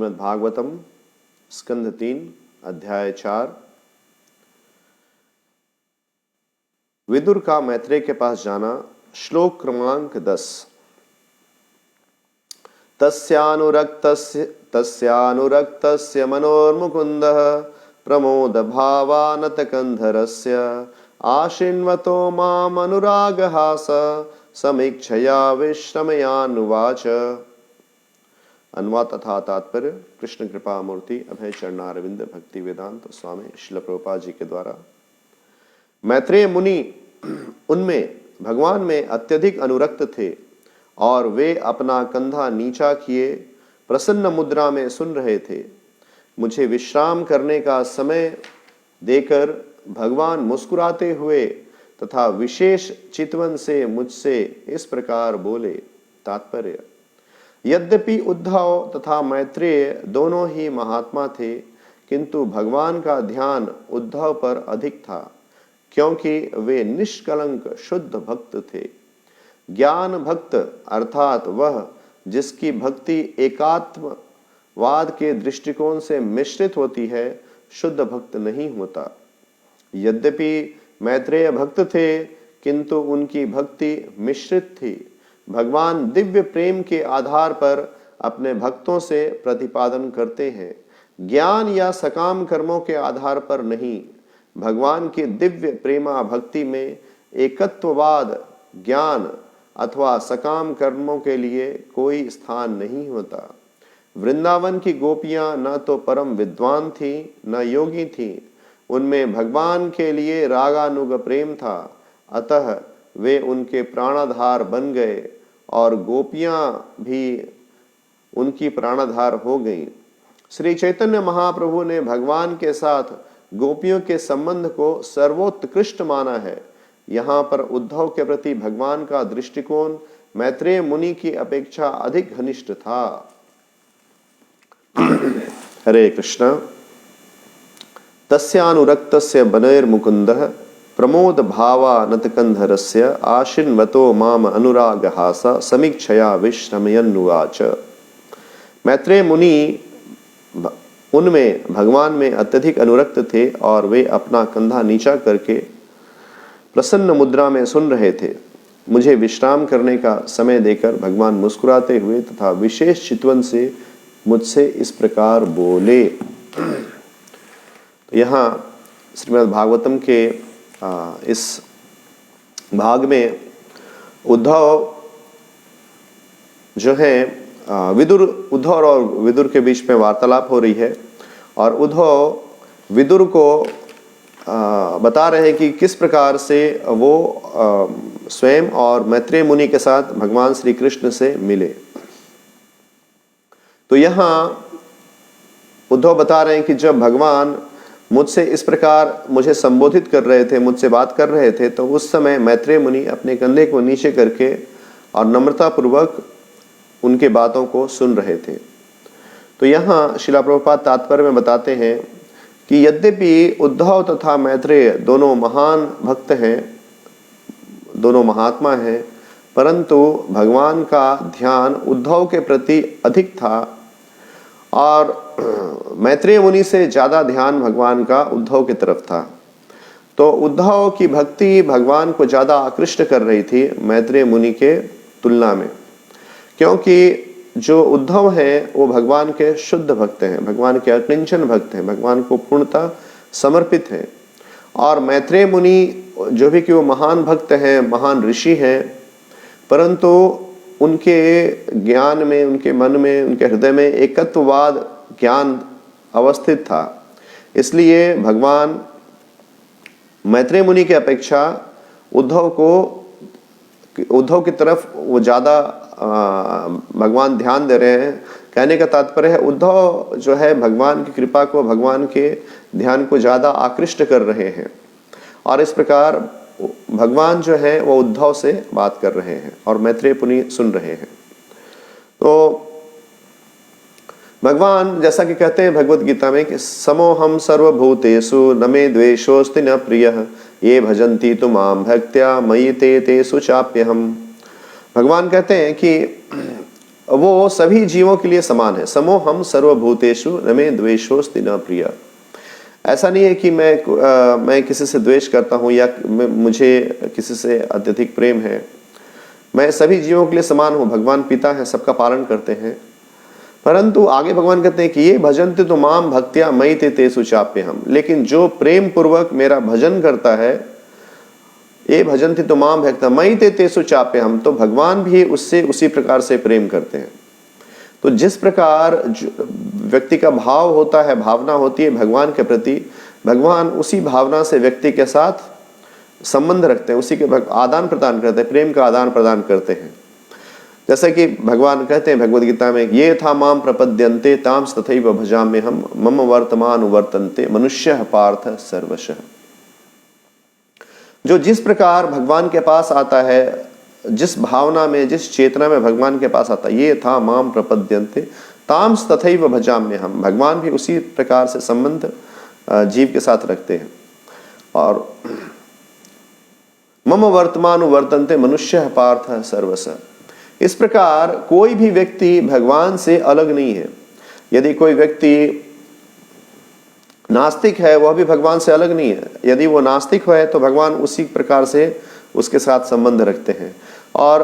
श्रीमद् भागवतम स्कंध 3 अध्याय 4। विदुर का मैत्रेय के पास जाना। श्लोक क्रमांक 10। तस्यानुरक्तस्य मनोर्मुकुन्दः प्रमोद भावानतकन्धरस्य आशिन्वतो माम अनुरागहास समीक्षया विश्रमयानुवाच। अनुवाद तथा तात्पर्य कृष्ण कृपा मूर्ति अभय चरणारविंद भक्ति वेदांत स्वामी श्रील प्रभुपाद जी के द्वारा। मैत्रेय मुनि उनमें भगवान में अत्यधिक अनुरक्त थे और वे अपना कंधा नीचा किए प्रसन्न मुद्रा में सुन रहे थे। मुझे विश्राम करने का समय देकर भगवान मुस्कुराते हुए तथा विशेष चितवन से मुझसे इस प्रकार बोले। तात्पर्य, यद्यपि उद्धव तथा मैत्रेय दोनों ही महात्मा थे, किंतु भगवान का ध्यान उद्धव पर अधिक था, क्योंकि वे निष्कलंक शुद्ध भक्त थे। ज्ञान भक्त अर्थात वह जिसकी भक्ति एकात्मवाद के दृष्टिकोण से मिश्रित होती है, शुद्ध भक्त नहीं होता। यद्यपि मैत्रेय भक्त थे, किंतु उनकी भक्ति मिश्रित थी। भगवान दिव्य प्रेम के आधार पर अपने भक्तों से प्रतिपादन करते हैं, ज्ञान या सकाम कर्मों के आधार पर नहीं। भगवान की दिव्य प्रेमा भक्ति में एकत्ववाद, ज्ञान अथवा सकाम कर्मों के लिए कोई स्थान नहीं होता। वृंदावन की गोपियां न तो परम विद्वान थी न योगी थी, उनमें भगवान के लिए रागानुग प्रेम था, अतः वे उनके प्राणाधार बन गए और गोपियां भी उनकी प्राणाधार हो गईं। श्री चैतन्य महाप्रभु ने भगवान के साथ गोपियों के संबंध को सर्वोत्कृष्ट माना है। यहाँ पर उद्धव के प्रति भगवान का दृष्टिकोण मैत्रेय मुनि की अपेक्षा अधिक घनिष्ठ था। हरे कृष्ण। तस्यानुरक्तस्य बनैर्मुकुन्दः प्रमोद भावानतकन्धरस्य आशिन्वतो माम अनुरागहास समीक्षया विश्रमयन्नुवाच। मैत्रेय मुनि उनमें भगवान में अत्यधिक अनुरक्त थे और वे अपना कंधा नीचा करके प्रसन्न मुद्रा में सुन रहे थे। मुझे विश्राम करने का समय देकर भगवान मुस्कुराते हुए तथा विशेष चितवन से मुझसे इस प्रकार बोले। तो यहाँ श्रीमद् भागवतम के इस भाग में उद्धव जो है उद्धव और विदुर के बीच में वार्तालाप हो रही है और उद्धव विदुर को बता रहे हैं कि किस प्रकार से वो स्वयं और मैत्रेय मुनि के साथ भगवान श्री कृष्ण से मिले। तो यहाँ उद्धव बता रहे हैं कि जब भगवान मुझसे इस प्रकार मुझे संबोधित कर रहे थे, मुझसे बात कर रहे थे, तो उस समय मैत्रेय मुनि अपने कंधे को नीचे करके और नम्रता पूर्वक उनके बातों को सुन रहे थे। तो यहाँ श्रील प्रभुपाद तात्पर्य में बताते हैं कि यद्यपि उद्धव तथा मैत्रेय दोनों महान भक्त हैं, दोनों महात्मा हैं, परंतु भगवान का ध्यान उद्धव के प्रति अधिक था और मैत्रेय मुनि से ज्यादा ध्यान भगवान का उद्धव की तरफ था। तो उद्धव की भक्ति भगवान को ज्यादा आकृष्ट कर रही थी मैत्रेय मुनि के तुलना में, क्योंकि जो उद्धव है वो भगवान के शुद्ध भक्त हैं, भगवान के अकिंचन भक्त हैं, भगवान को पूर्णतः समर्पित हैं। और मैत्रेय मुनि जो भी कि वो महान भक्त हैं, महान ऋषि हैं, परंतु उनके ज्ञान में, उनके मन में, उनके हृदय में एकत्ववाद ज्ञान अवस्थित था। इसलिए भगवान मैत्रेय मुनि की अपेक्षा उद्धव की तरफ वो ज्यादा भगवान ध्यान दे रहे हैं। कहने का तात्पर्य है उद्धव जो है भगवान की कृपा को, भगवान के ध्यान को ज्यादा आकृष्ट कर रहे हैं और इस प्रकार भगवान जो है वो उद्धव से बात कर रहे हैं और मैत्रेय मुनि सुन रहे हैं। तो भगवान जैसा कि कहते हैं भगवत गीता में कि समोहम सर्वभूतेषु न मे द्वेषोस्ति न प्रियः ये भजन्ति तु मां भक्त्या मयि ते तेषु चाप्यहम्। भगवान कहते हैं कि वो सभी जीवों के लिए समान है। समोहम सर्वभूतेषु न मे द्वेषोस्ति न प्रिय। ऐसा नहीं है कि मैं किसी से द्वेष करता हूँ या मुझे किसी से अत्यधिक प्रेम है। मैं सभी जीवों के लिए समान हूँ। भगवान पिता है, सबका पालन करते हैं। परंतु आगे भगवान कहते हैं कि ये भजन्ते तो माम भक्त्या मयि ते तेषु चाप्यहम्। लेकिन जो प्रेम पूर्वक मेरा भजन करता है, ये भजन्ते तो माम भक्त्या मयि ते तेषु चाप्यहम्, तो भगवान भी उससे उसी प्रकार से प्रेम करते हैं। तो जिस प्रकार व्यक्ति का भाव होता है, भावना होती है भगवान के प्रति, भगवान उसी भावना से व्यक्ति के साथ संबंध रखते हैं, उसी के आदान प्रदान करते हैं, प्रेम का आदान प्रदान करते हैं। जैसे कि भगवान कहते हैं भगवद गीता में, ये था माम प्रपद्यन्ते तांस तथैव भजाम्यहम् मम वर्तमान वर्तन्ते मनुष्यः पार्थ सर्वशः। जो जिस प्रकार भगवान के पास आता है, जिस भावना में, जिस चेतना में भगवान के पास आता है, ये था माम प्रपद्यन्ते तांस तथैव भजाम्यहम्, भगवान भी उसी प्रकार से संबंध जीव के साथ रखते हैं। और मम वर्तमान वर्तन्ते मनुष्यः पार्थ सर्वशः, इस प्रकार कोई भी व्यक्ति भगवान से अलग नहीं है। यदि कोई व्यक्ति नास्तिक है, वह भी भगवान से अलग नहीं है। यदि वो नास्तिक है तो भगवान उसी प्रकार से उसके साथ संबंध रखते हैं। और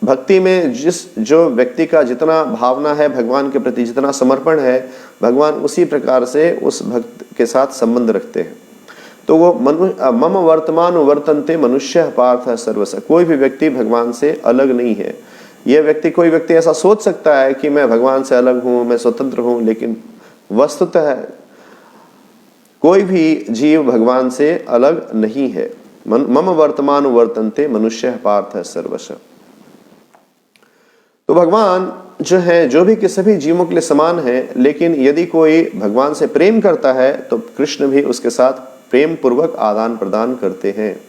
भक्ति में जो व्यक्ति का जितना भावना है भगवान के प्रति, जितना समर्पण है, भगवान उसी प्रकार से उस भक्त के साथ संबंध रखते हैं। तो वो मम वर्तमान वर्तन्ते मनुष्य पार्थ सर्वशः, कोई भी व्यक्ति भगवान से अलग नहीं है। कोई व्यक्ति ऐसा सोच सकता है कि मैं भगवान से अलग हूं, मैं स्वतंत्र हूं, लेकिन वस्तुतः कोई भी जीव भगवान से अलग नहीं है। मम वर्तमान वर्तन्ते मनुष्य पार्थ सर्वशः। तो भगवान जो है, जो भी कि सभी जीवों के लिए समान है, लेकिन यदि कोई भगवान से प्रेम करता है तो कृष्ण भी उसके साथ प्रेम पूर्वक आदान प्रदान करते हैं।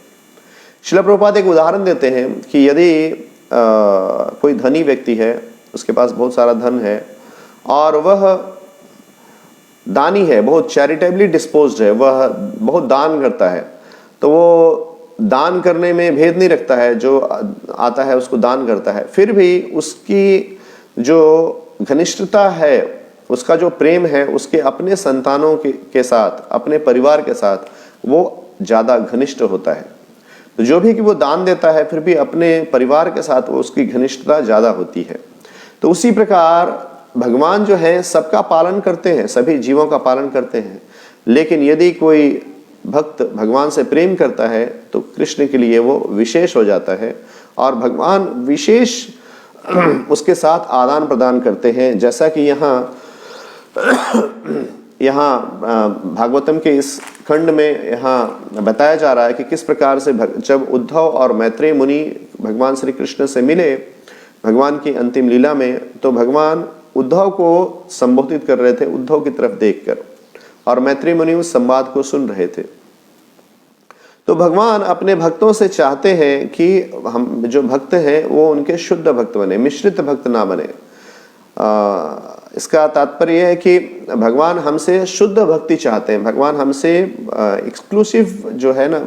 श्रील प्रभुपाद एक उदाहरण देते हैं कि यदि कोई धनी व्यक्ति है, उसके पास बहुत सारा धन है और वह दानी है, बहुत चैरिटेबली डिस्पोज्ड है, वह बहुत दान करता है, तो वो दान करने में भेद नहीं रखता है, जो आता है उसको दान करता है। फिर भी उसकी जो घनिष्ठता है, उसका जो प्रेम है, उसके अपने संतानों के साथ, अपने परिवार के साथ वो ज्यादा घनिष्ठ होता है। तो जो भी कि वो दान देता है, फिर भी अपने परिवार के साथ वो उसकी घनिष्ठता ज्यादा होती है। तो उसी प्रकार भगवान जो है सबका पालन करते हैं, सभी जीवों का पालन करते हैं, लेकिन यदि कोई भक्त भगवान से प्रेम करता है तो कृष्ण के लिए वो विशेष हो जाता है और भगवान विशेष उसके साथ आदान प्रदान करते हैं। जैसा कि यहाँ भागवतम के इस खंड में यहाँ बताया जा रहा है कि किस प्रकार से जब उद्धव और मैत्रेय मुनि भगवान श्री कृष्ण से मिले भगवान की अंतिम लीला में, तो भगवान उद्धव को संबोधित कर रहे थे उद्धव की तरफ देखकर, और मैत्रेय मुनि उस संवाद को सुन रहे थे। तो भगवान अपने भक्तों से चाहते हैं कि हम जो भक्त हैं वो उनके शुद्ध भक्त बने, मिश्रित भक्त ना बने। इसका तात्पर्य यह है कि भगवान हमसे शुद्ध भक्ति चाहते हैं, भगवान हमसे एक्सक्लूसिव जो है ना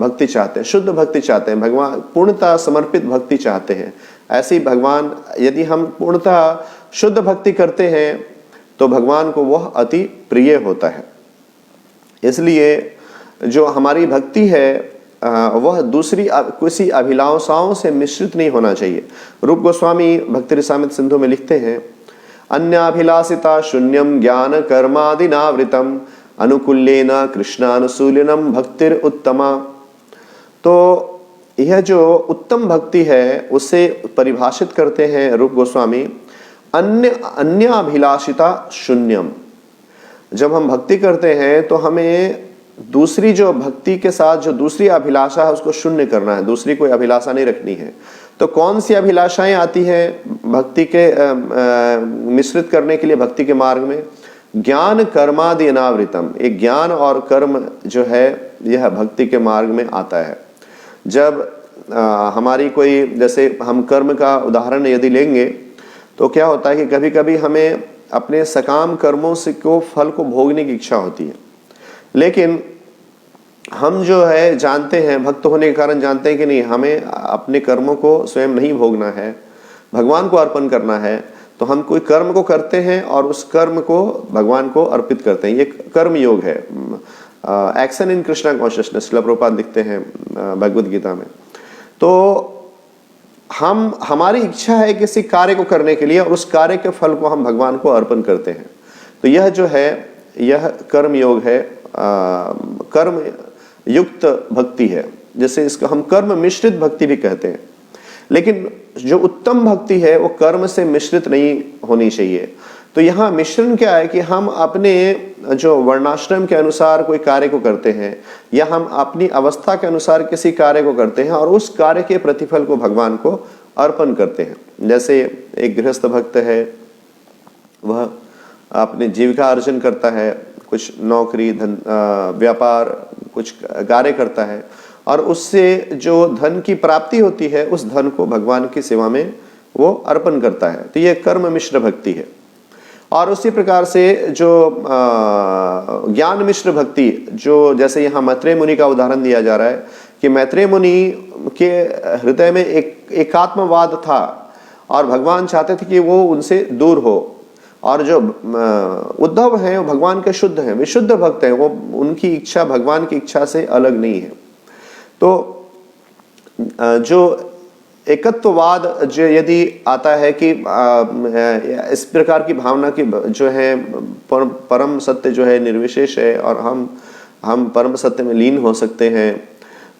भक्ति चाहते हैं, शुद्ध भक्ति चाहते हैं, भगवान पूर्णतः समर्पित भक्ति चाहते हैं। ऐसी भगवान, यदि हम पूर्णतः शुद्ध भक्ति करते हैं तो भगवान को वह अति प्रिय होता है। इसलिए जो हमारी भक्ति है वह दूसरी किसी अभिलाषाओं से मिश्रित नहीं होना चाहिए। रूप गोस्वामी भक्ति रसामृत सिंधु में लिखते हैं, अन्याभिलाषिता शून्यम ज्ञान कर्मादिनावृतम अनुकूल्येन कृष्णानुसूलिनम भक्तिर उत्तमा। तो यह जो उत्तम भक्ति है उसे परिभाषित करते हैं रूप गोस्वामी, अन्य अभिलाषिता शून्यम। जब हम भक्ति करते हैं तो हमें दूसरी जो भक्ति के साथ जो दूसरी अभिलाषा है उसको शून्य करना है, दूसरी कोई अभिलाषा नहीं रखनी है। तो कौन सी अभिलाषाएं आती हैं भक्ति के मिश्रित करने के लिए भक्ति के मार्ग में? ज्ञान कर्मादि अनावृतम, एक ज्ञान और कर्म जो है यह भक्ति के मार्ग में आता है। जब हमारी कोई, जैसे हम कर्म का उदाहरण यदि लेंगे तो क्या होता है कि कभी कभी हमें अपने सकाम कर्मों से को फल को भोगने की इच्छा होती है, लेकिन हम जो है जानते हैं, भक्त होने के कारण जानते हैं कि नहीं, हमें अपने कर्मों को स्वयं नहीं भोगना है, भगवान को अर्पण करना है तो हम कोई कर्म को करते हैं और उस कर्म को भगवान को अर्पित करते हैं। ये कर्म योग है, action in Krishna consciousness, Srila Prabhupada लिखते हैं भगवद गीता में। तो हमारी इच्छा है किसी कार्य को करने के लिए और उस कार्य के फल को हम भगवान को अर्पण करते हैं। तो यह जो है यह कर्म योग है, कर्म युक्त भक्ति है, जैसे इसको हम कर्म मिश्रित भक्ति भी कहते हैं। लेकिन जो उत्तम भक्ति है वो कर्म से मिश्रित नहीं होनी चाहिए। तो यहाँ मिश्रण क्या है कि हम अपने जो वर्णाश्रम के अनुसार कोई कार्य को करते हैं या हम अपनी अवस्था के अनुसार किसी कार्य को करते हैं और उस कार्य के प्रतिफल को भगवान को अर्पण करते हैं। जैसे एक गृहस्थ भक्त है, वह अपने जीविका अर्जन करता है, कुछ नौकरी व्यापार कुछ कार्य करता है और उससे जो धन की प्राप्ति होती है उस धन को भगवान की सेवा में वो अर्पण करता है। तो ये कर्म मिश्र भक्ति है। और उसी प्रकार से जो ज्ञान मिश्र भक्ति, जो जैसे यहाँ मैत्रेय मुनि का उदाहरण दिया जा रहा है कि मैत्रेय मुनि के हृदय में एक एकात्मवाद था और भगवान चाहते थे कि वो उनसे दूर हो। और जो उद्धव हैं वो भगवान के शुद्ध हैं, विशुद्ध भक्त हैं, वो उनकी इच्छा भगवान की इच्छा से अलग नहीं है। तो जो एकत्ववाद जो यदि आता है कि इस प्रकार की भावना की जो है परम सत्य जो है निर्विशेष है और हम परम सत्य में लीन हो सकते हैं,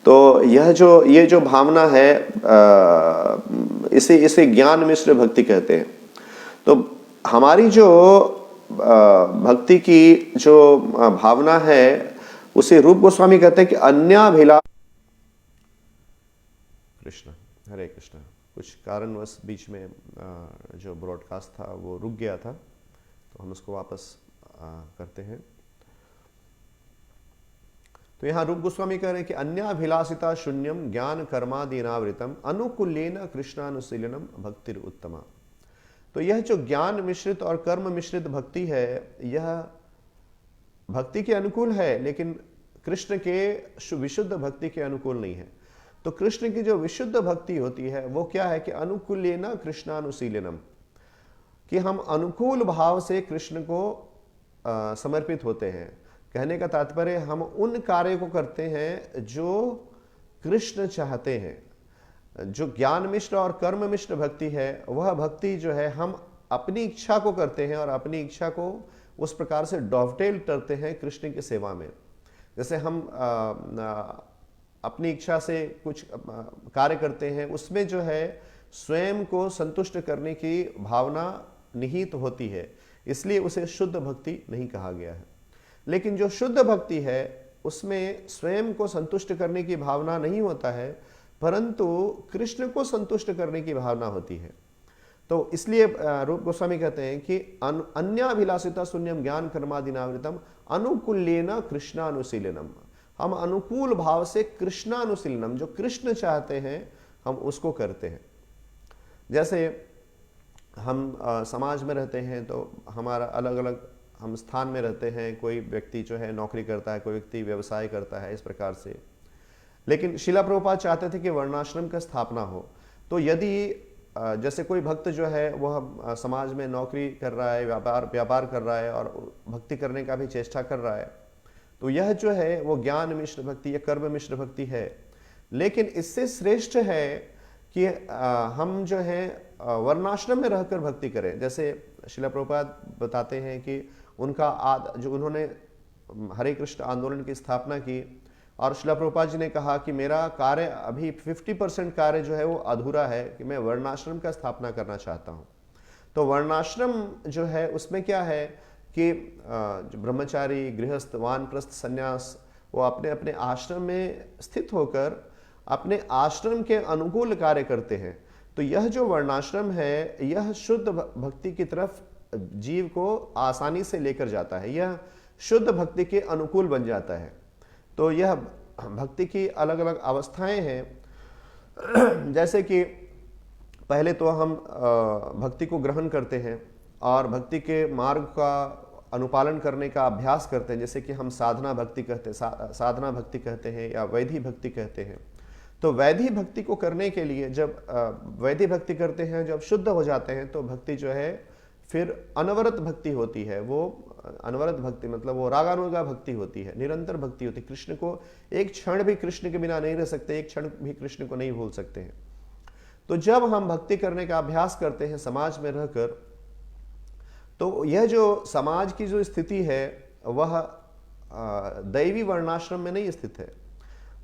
तो ये जो भावना है इसे ज्ञान मिश्र भक्ति कहते हैं। तो हमारी जो भक्ति की जो भावना है उसे रूप गोस्वामी कहते हैं कि अन्याभिलाष। कृष्ण हरे कृष्ण। कुछ कारणवश बीच में जो ब्रॉडकास्ट था वो रुक गया था, तो हम उसको वापस करते हैं। तो यहाँ रूप गोस्वामी कह रहे हैं कि अन्याभिलाषिता शून्यम ज्ञान कर्मादीनावृतम अनुकूलेन कृष्णानुशीलनम भक्तिर उत्तमा। तो यह जो ज्ञान मिश्रित और कर्म मिश्रित भक्ति है, यह भक्ति के अनुकूल है लेकिन कृष्ण के विशुद्ध भक्ति के अनुकूल नहीं है। तो कृष्ण की जो विशुद्ध भक्ति होती है वो क्या है कि अनुकूलेन कृष्णानुशीलनम, कि हम अनुकूल भाव से कृष्ण को समर्पित होते हैं। कहने का तात्पर्य हम उन कार्य को करते हैं जो कृष्ण चाहते हैं। जो ज्ञान मिश्र और कर्म मिश्र भक्ति है वह भक्ति जो है हम अपनी इच्छा को करते हैं और अपनी इच्छा को उस प्रकार से डॉवटेल करते हैं कृष्ण की सेवा में। जैसे हम अपनी इच्छा से कुछ कार्य करते हैं, उसमें जो है स्वयं को संतुष्ट करने की भावना निहित होती है, इसलिए उसे शुद्ध भक्ति नहीं कहा गया है। लेकिन जो शुद्ध भक्ति है उसमें स्वयं को संतुष्ट करने की भावना नहीं होता है, परंतु कृष्ण को संतुष्ट करने की भावना होती है। तो इसलिए रूप गोस्वामी कहते हैं कि अन्याभिलाषिता शून्यम ज्ञान कर्मादीनावृतम अनुकूलेन कृष्णानुशीलनम। हम अनुकूल भाव से कृष्णानुशीलनम, जो कृष्ण चाहते हैं हम उसको करते हैं। जैसे हम समाज में रहते हैं तो हमारा अलग अलग हम स्थान में रहते हैं। कोई व्यक्ति जो है नौकरी करता है, कोई व्यक्ति व्यवसाय करता है, इस प्रकार से। लेकिन श्रील प्रभुपाद चाहते थे कि वर्णाश्रम का स्थापना हो। तो यदि जैसे कोई भक्त जो है वह समाज में नौकरी कर रहा है, व्यापार कर रहा है और भक्ति करने का भी चेष्टा कर रहा है, तो यह जो है वो ज्ञान मिश्र भक्ति या कर्म मिश्र भक्ति है। लेकिन इससे श्रेष्ठ है कि हम जो है वर्णाश्रम में रहकर भक्ति करें। जैसे श्रील प्रभुपाद बताते हैं कि जो उन्होंने हरे कृष्ण आंदोलन की स्थापना की और श्रील प्रभुपाद जी ने कहा कि मेरा कार्य अभी 50% कार्य जो है वो अधूरा है, कि मैं वर्णाश्रम का स्थापना करना चाहता हूँ। तो वर्णाश्रम जो है उसमें क्या है कि जो ब्रह्मचारी, गृहस्थ, वानप्रस्थ, सन्यास, वो अपने अपने आश्रम में स्थित होकर अपने आश्रम के अनुकूल कार्य करते हैं। तो यह जो वर्णाश्रम है यह शुद्ध भक्ति की तरफ जीव को आसानी से लेकर जाता है, यह शुद्ध भक्ति के अनुकूल बन जाता है। तो यह भक्ति की अलग अलग अवस्थाएं हैं। जैसे कि पहले तो हम भक्ति को ग्रहण करते हैं और भक्ति के मार्ग का अनुपालन करने का अभ्यास करते हैं, जैसे कि हम साधना भक्ति कहते हैं या वैधि भक्ति कहते हैं। तो वैधि भक्ति को करने के लिए जब वैधि भक्ति करते हैं, जब शुद्ध हो जाते हैं, तो भक्ति जो है फिर अनवरत भक्ति होती है। वो अनवरत भक्ति मतलब वो रागानुगा भक्ति होती है, निरंतर भक्ति होती है। कृष्ण को एक क्षण भी कृष्ण के बिना नहीं रह सकते, एक क्षण भी कृष्ण को नहीं भूल सकते हैं। तो जब हम भक्ति करने का अभ्यास करते हैं समाज में रहकर, तो यह जो समाज की जो स्थिति है वह दैवी वर्णाश्रम में नहीं स्थित है।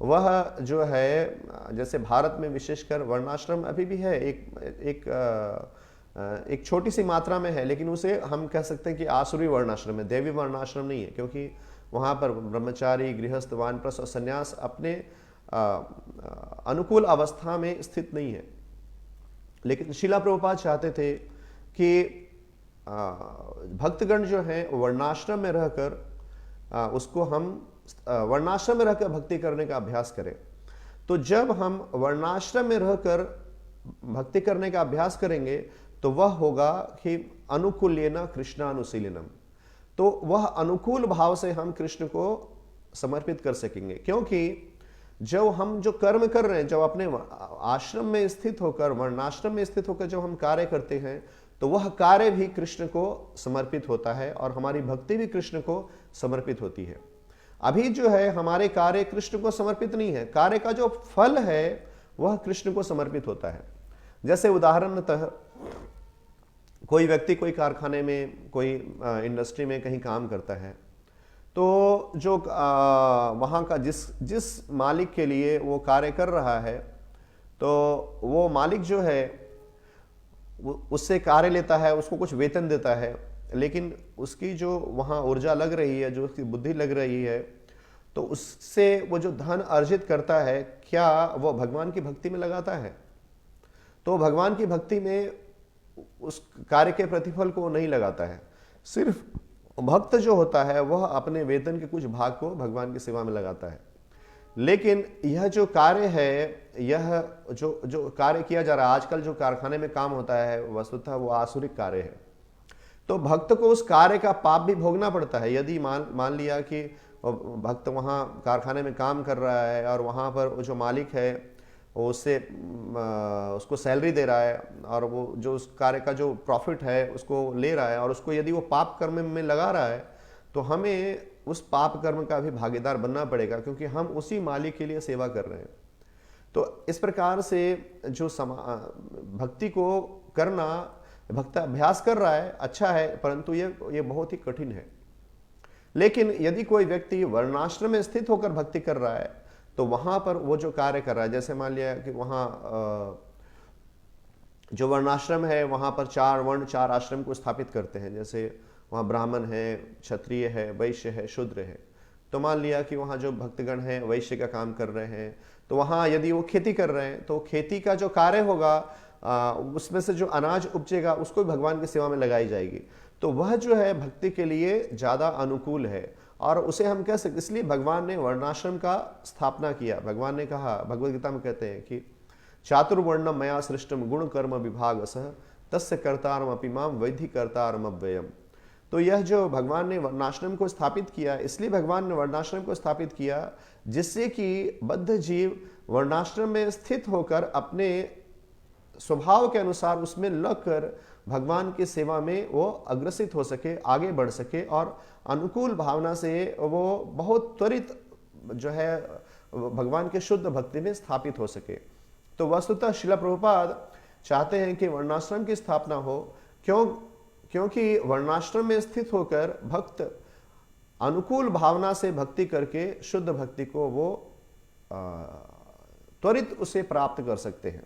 वह जो है, जैसे भारत में विशेषकर वर्णाश्रम अभी भी है, एक छोटी सी मात्रा में है, लेकिन उसे हम कह सकते हैं कि आसुरी वर्णाश्रम है, देवी वर्णाश्रम नहीं है, क्योंकि वहाँ पर ब्रह्मचारी, गृहस्थ, वानप्रस्थ और संन्यास अपने अनुकूल अवस्था में स्थित नहीं है। लेकिन शिला प्रभुपाद चाहते थे कि भक्तगण जो है वर्णाश्रम में रहकर उसको हम वर्णाश्रम में रहकर भक्ति करने का अभ्यास करें। तो जब हम वर्णाश्रम में रहकर भक्ति करने का अभ्यास करेंगे तो वह होगा कि अनुकूल्येन कृष्णानुशीलनम। तो वह अनुकूल भाव से हम कृष्ण को समर्पित कर सकेंगे, क्योंकि जब हम जो कर्म कर रहे हैं, जब अपने आश्रम में स्थित होकर, वर्णाश्रम में स्थित होकर जब हम कार्य करते हैं, तो वह कार्य भी कृष्ण को समर्पित होता है और हमारी भक्ति भी कृष्ण को समर्पित होती है। अभी जो है हमारे कार्य कृष्ण को समर्पित नहीं है, कार्य का जो फल है वह कृष्ण को समर्पित होता है। जैसे उदाहरणतः कोई व्यक्ति कोई कारखाने में, कोई इंडस्ट्री में कहीं काम करता है, तो जो वहाँ का जिस मालिक के लिए वो कार्य कर रहा है, तो वो मालिक जो है उससे कार्य लेता है, उसको कुछ वेतन देता है, लेकिन उसकी जो वहाँ ऊर्जा लग रही है, जो उसकी बुद्धि लग रही है, तो उससे वो जो धन अर्जित करता है, क्या वो भगवान की भक्ति में लगाता है? तो भगवान की भक्ति में उस कार्य के प्रतिफल को नहीं लगाता है। सिर्फ भक्त जो होता है वह अपने वेतन के कुछ भाग को भगवान की सेवा में लगाता है। लेकिन यह जो कार्य है, यह जो कार्य किया जा रहा है, आजकल जो कारखाने में काम होता है, वस्तुतः वो आसुरिक कार्य है। तो भक्त को उस कार्य का पाप भी भोगना पड़ता है। यदि मान लिया कि भक्त वहाँ कारखाने में काम कर रहा है और वहाँ पर जो मालिक है वो उसको सैलरी दे रहा है और वो जो उस कार्य का जो प्रॉफिट है उसको ले रहा है, और उसको यदि वो पाप कर्म में लगा रहा है, तो हमें उस पाप कर्म का भी भागीदार बनना पड़ेगा, क्योंकि हम उसी मालिक के लिए सेवा कर रहे हैं। तो इस प्रकार से जो भक्ति को करना, भक्त अभ्यास कर रहा है, अच्छा है, परंतु ये बहुत ही कठिन है। लेकिन यदि कोई व्यक्ति वर्णाश्रम में स्थित होकर भक्ति कर रहा है, तो वहां पर वो जो कार्य कर रहा है, जैसे मान लिया कि वहां जो वर्णाश्रम है वहां पर 4 वर्ण 4 आश्रम को स्थापित करते हैं। जैसे वहाँ ब्राह्मण है, क्षत्रिय है, वैश्य है, शूद्र है। तो मान लिया कि वहाँ जो भक्तगण हैं वैश्य का काम कर रहे हैं, तो वहाँ यदि वो खेती कर रहे हैं, तो खेती का जो कार्य होगा उसमें से जो अनाज उपजेगा उसको भगवान की सेवा में लगाई जाएगी। तो वह जो है भक्ति के लिए ज़्यादा अनुकूल है, और उसे हम कह सकते, इसलिए भगवान ने वर्णाश्रम का स्थापना किया। भगवान ने कहा, भगवद गीता में कहते हैं कि चातुर्वर्णम मया सृष्टम गुण कर्म विभागसः तस्य कर्तारम अपि माम वैधि कर्तारम अव्ययम। तो यह जो भगवान ने वर्णाश्रम को स्थापित किया, इसलिए भगवान ने वर्णाश्रम को स्थापित किया जिससे कि बद्ध जीव वर्णाश्रम में स्थित होकर अपने स्वभाव के अनुसार उसमें लगकर भगवान की सेवा में वो अग्रसित हो सके, आगे बढ़ सके, और अनुकूल भावना से वो बहुत त्वरित जो है भगवान के शुद्ध भक्ति में स्थापित हो सके। तो वस्तुतः श्रील प्रभुपाद चाहते हैं कि वर्णाश्रम की स्थापना हो, क्योंकि वर्णाश्रम में स्थित होकर भक्त अनुकूल भावना से भक्ति करके शुद्ध भक्ति को वो त्वरित उसे प्राप्त कर सकते हैं।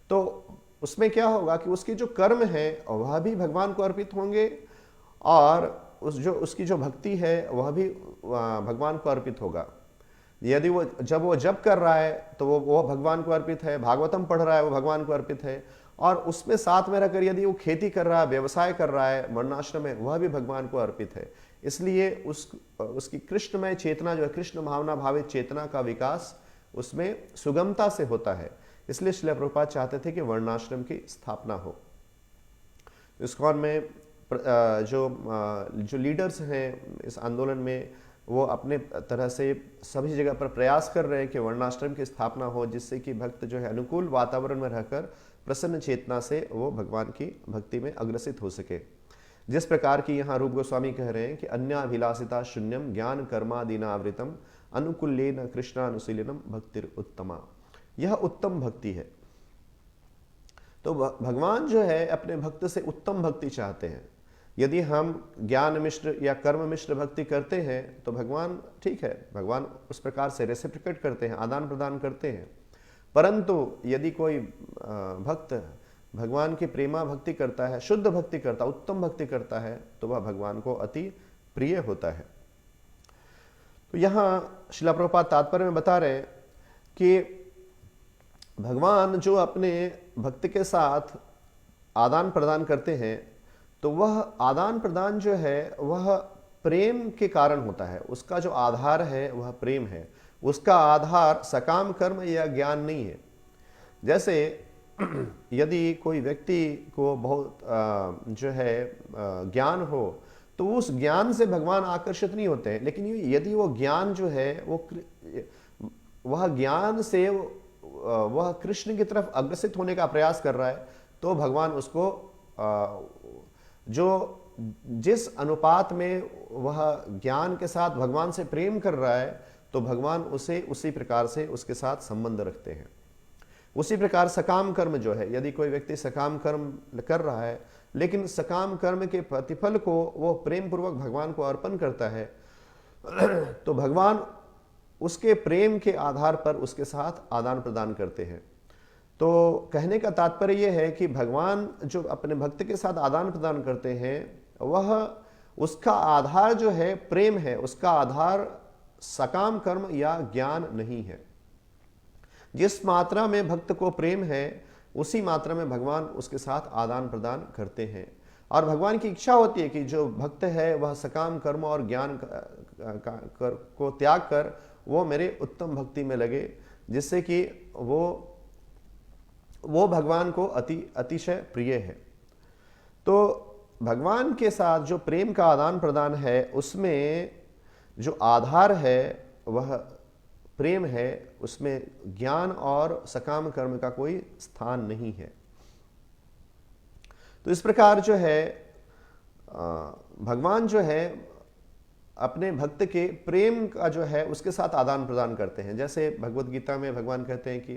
तो उसमें क्या होगा कि उसके जो कर्म है वह भी भगवान को अर्पित होंगे, और उसकी जो भक्ति है वह भी भगवान को अर्पित होगा। यदि वो जप कर रहा है तो वो भगवान को अर्पित है, भागवतम पढ़ रहा है वो भगवान को अर्पित है, और उसमें साथ में रहकर यदि वो खेती कर रहा है, व्यवसाय कर रहा है वर्णाश्रम में, वह भी भगवान को अर्पित है। इसलिए उसकी कृष्णमय चेतना जो है, कृष्ण भावना भावित चेतना का विकास उसमें सुगमता से होता है। इसलिए श्रील प्रभुपाद चाहते थे कि वर्णाश्रम की स्थापना हो। इस्कॉन में जो लीडर्स हैं इस आंदोलन में, वो अपने तरह से सभी जगह पर प्रयास कर रहे हैं कि वर्णाश्रम की स्थापना हो, जिससे कि भक्त जो है अनुकूल वातावरण में रहकर प्रसन्न चेतना से वो भगवान की भक्ति में अग्रसित हो सके। जिस प्रकार की यहाँ रूप गोस्वामी कह रहे हैं कि अन्याभिलाषिता शून्यम ज्ञान कर्मादीनावृतम अनुकूल्येन कृष्णानुशीलनम भक्तिर उत्तमा, यह उत्तम भक्ति है। तो भगवान जो है अपने भक्त से उत्तम भक्ति चाहते हैं। यदि हम ज्ञान मिश्र या कर्म मिश्र भक्ति करते हैं तो भगवान ठीक है, भगवान उस प्रकार से रेसिप्रोकेट करते हैं, आदान प्रदान करते हैं। परंतु यदि कोई भक्त भगवान की प्रेमा भक्ति करता है, शुद्ध भक्ति करता है, उत्तम भक्ति करता है, तो वह भगवान को अति प्रिय होता है। तो यहाँ श्रील प्रभुपाद तात्पर्य में बता रहे हैं कि भगवान जो अपने भक्त के साथ आदान प्रदान करते हैं, तो वह आदान प्रदान जो है वह प्रेम के कारण होता है। उसका जो आधार है वह प्रेम है, उसका आधार सकाम कर्म या ज्ञान नहीं है। जैसे यदि कोई व्यक्ति को बहुत जो है ज्ञान हो, तो उस ज्ञान से भगवान आकर्षित नहीं होते हैं। लेकिन यदि वो ज्ञान जो है वह ज्ञान से वह कृष्ण की तरफ अग्रसित होने का प्रयास कर रहा है, तो भगवान उसको जो जिस अनुपात में वह ज्ञान के साथ भगवान से प्रेम कर रहा है, तो भगवान उसे उसी प्रकार से उसके साथ संबंध रखते हैं। उसी प्रकार सकाम कर्म जो है, यदि कोई व्यक्ति सकाम कर्म कर रहा है लेकिन सकाम कर्म के प्रतिफल को वो प्रेम पूर्वक भगवान को अर्पण करता है, तो भगवान उसके प्रेम के आधार पर उसके साथ आदान प्रदान करते हैं। तो कहने का तात्पर्य यह है कि भगवान जो अपने भक्त के साथ आदान प्रदान करते हैं, वह उसका आधार जो है प्रेम है, उसका आधार सकाम कर्म या ज्ञान नहीं है। जिस मात्रा में भक्त को प्रेम है, उसी मात्रा में भगवान उसके साथ आदान प्रदान करते हैं। और भगवान की इच्छा होती है कि जो भक्त है वह सकाम कर्म और ज्ञान को त्याग कर वो मेरे उत्तम भक्ति में लगे, जिससे कि वो भगवान को अतिशय प्रिय है। तो भगवान के साथ जो प्रेम का आदान प्रदान है, उसमें जो आधार है वह प्रेम है, उसमें ज्ञान और सकाम कर्म का कोई स्थान नहीं है। तो इस प्रकार जो है भगवान जो है अपने भक्त के प्रेम का जो है उसके साथ आदान प्रदान करते हैं। जैसे भगवत गीता में भगवान कहते हैं कि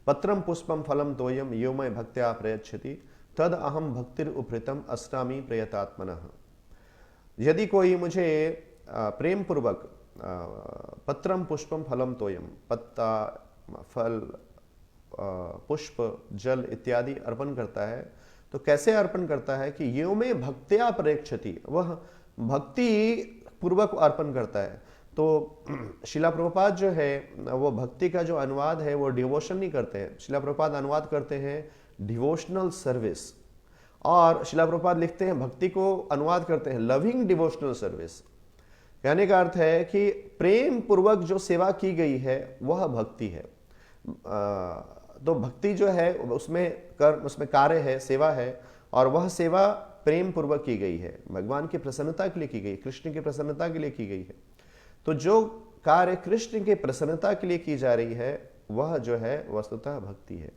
पत्रम पुष्पम फलम तोयम यो मैं भक्त्या प्रयच्छति तद अहम भक्तिर उपृतम अस्नामि प्रयतात्मनः। यदि कोई मुझे प्रेम पूर्वक पत्रम पुष्पम फलम तोयम, पत्ता, फल, पुष्प, जल इत्यादि अर्पण करता है, तो कैसे अर्पण करता है कि यो में भक्त्या प्रयच्छति, वह भक्ति पूर्वक अर्पण करता है। तो शिला प्रभुपाद जो है वो भक्ति का जो अनुवाद है वो डिवोशन नहीं करते हैं। शिला प्रभुपाद अनुवाद करते हैं डिवोशनल सर्विस, और शिला प्रभुपाद लिखते हैं भक्ति को अनुवाद करते हैं लविंग डिवोशनल सर्विस। कहने का अर्थ है कि प्रेम पूर्वक जो सेवा की गई है वह भक्ति है। तो भक्ति जो है उसमें कर्म, उसमें कार्य है, सेवा है, और वह सेवा प्रेम पूर्वक की गई है, भगवान की प्रसन्नता के लिए की गई, कृष्ण की प्रसन्नता के लिए की गई है। तो जो कार्य कृष्ण की प्रसन्नता के लिए की जा रही है वह जो है वस्तुतः भक्ति है।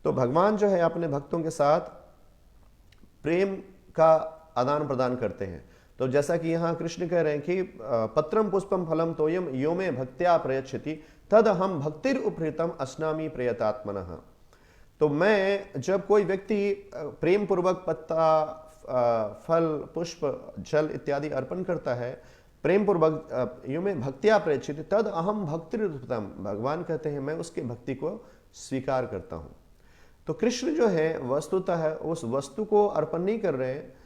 तो भगवान जो है अपने भक्तों के साथ प्रेम का आदान प्रदान करते हैं। तो जैसा कि यहाँ कृष्ण कह रहे हैं कि पत्रम पुष्पम फलम तोयम यो में भक्त्या प्रयच्छति तद हम भक्तिर उपहृतम अस्नामि प्रयतात्मनः। तो मैं, जब कोई व्यक्ति प्रेम पूर्वक पत्ता, फल, पुष्प, जल इत्यादि अर्पण करता है, प्रेम पूर्वक यो में भक्त्या प्रयच्छति तद अहम भक्तिर उपहृतम, भगवान कहते हैं मैं उसके भक्ति को स्वीकार करता हूँ। तो कृष्ण जो है वस्तुतः उस वस्तु को अर्पण नहीं कर रहे हैं,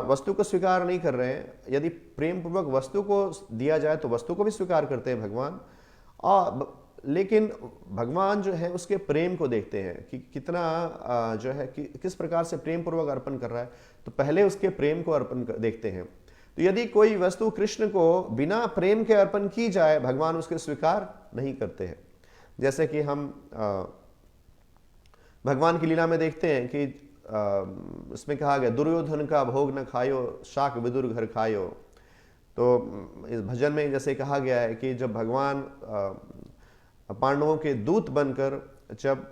वस्तु को स्वीकार नहीं कर रहे हैं। यदि प्रेम पूर्वक वस्तु को दिया जाए तो वस्तु को भी स्वीकार करते हैं भगवान, और लेकिन भगवान जो है उसके प्रेम को देखते हैं कि कितना जो है कि किस प्रकार से प्रेम पूर्वक अर्पण कर रहा है, तो पहले उसके प्रेम को अर्पण देखते हैं। तो यदि कोई वस्तु कृष्ण को बिना प्रेम के अर्पण की जाए, भगवान उसके स्वीकार नहीं करते हैं। जैसे कि हम भगवान की लीला में देखते हैं कि इसमें कहा गया दुर्योधन का भोग न खायो, शाक विदुर घर खायो। तो इस भजन में जैसे कहा गया है कि जब भगवान पांडवों के दूत बनकर जब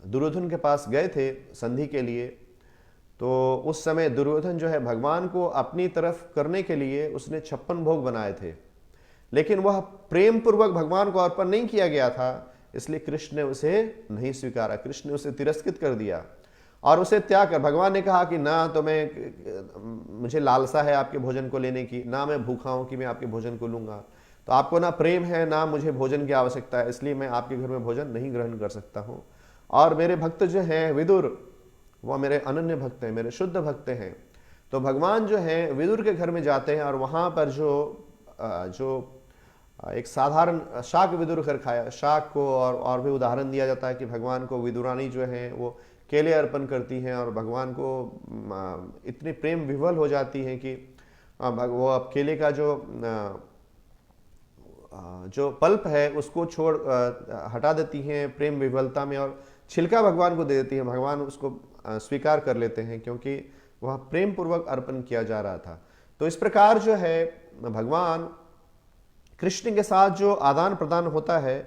दुर्योधन के पास गए थे संधि के लिए, तो उस समय दुर्योधन जो है भगवान को अपनी तरफ करने के लिए उसने 56 भोग बनाए थे, लेकिन वह प्रेम पूर्वक भगवान को अर्पण नहीं किया गया था, इसलिए कृष्ण ने उसे नहीं स्वीकारा, कृष्ण ने उसे तिरस्कृत कर दिया और उसे त्याग कर भगवान ने कहा कि ना तो मुझे लालसा है आपके भोजन को लेने की, ना मैं भूखा हूं कि मैं आपके भोजन को लूंगा, तो आपको ना प्रेम है ना मुझे भोजन की आवश्यकता है, इसलिए मैं आपके घर में भोजन नहीं ग्रहण कर सकता हूं। और मेरे भक्त जो हैं विदुर, वह मेरे अनन्य भक्त हैं, मेरे शुद्ध भक्त हैं। तो भगवान जो है विदुर के घर में जाते हैं और वहां पर जो एक साधारण शाक विदुर कर खाया, शाक को और भी उदाहरण दिया जाता है कि भगवान को विदुरानी जो है वो केले अर्पण करती हैं और भगवान को इतनी प्रेम विह्वल हो जाती हैं कि वो अब केले का जो पल्प है उसको हटा देती हैं प्रेम विह्वलता में और छिलका भगवान को दे देती हैं। भगवान उसको स्वीकार कर लेते हैं क्योंकि वह प्रेम पूर्वक अर्पण किया जा रहा था। तो इस प्रकार जो है भगवान कृष्ण के साथ जो आदान प्रदान होता है,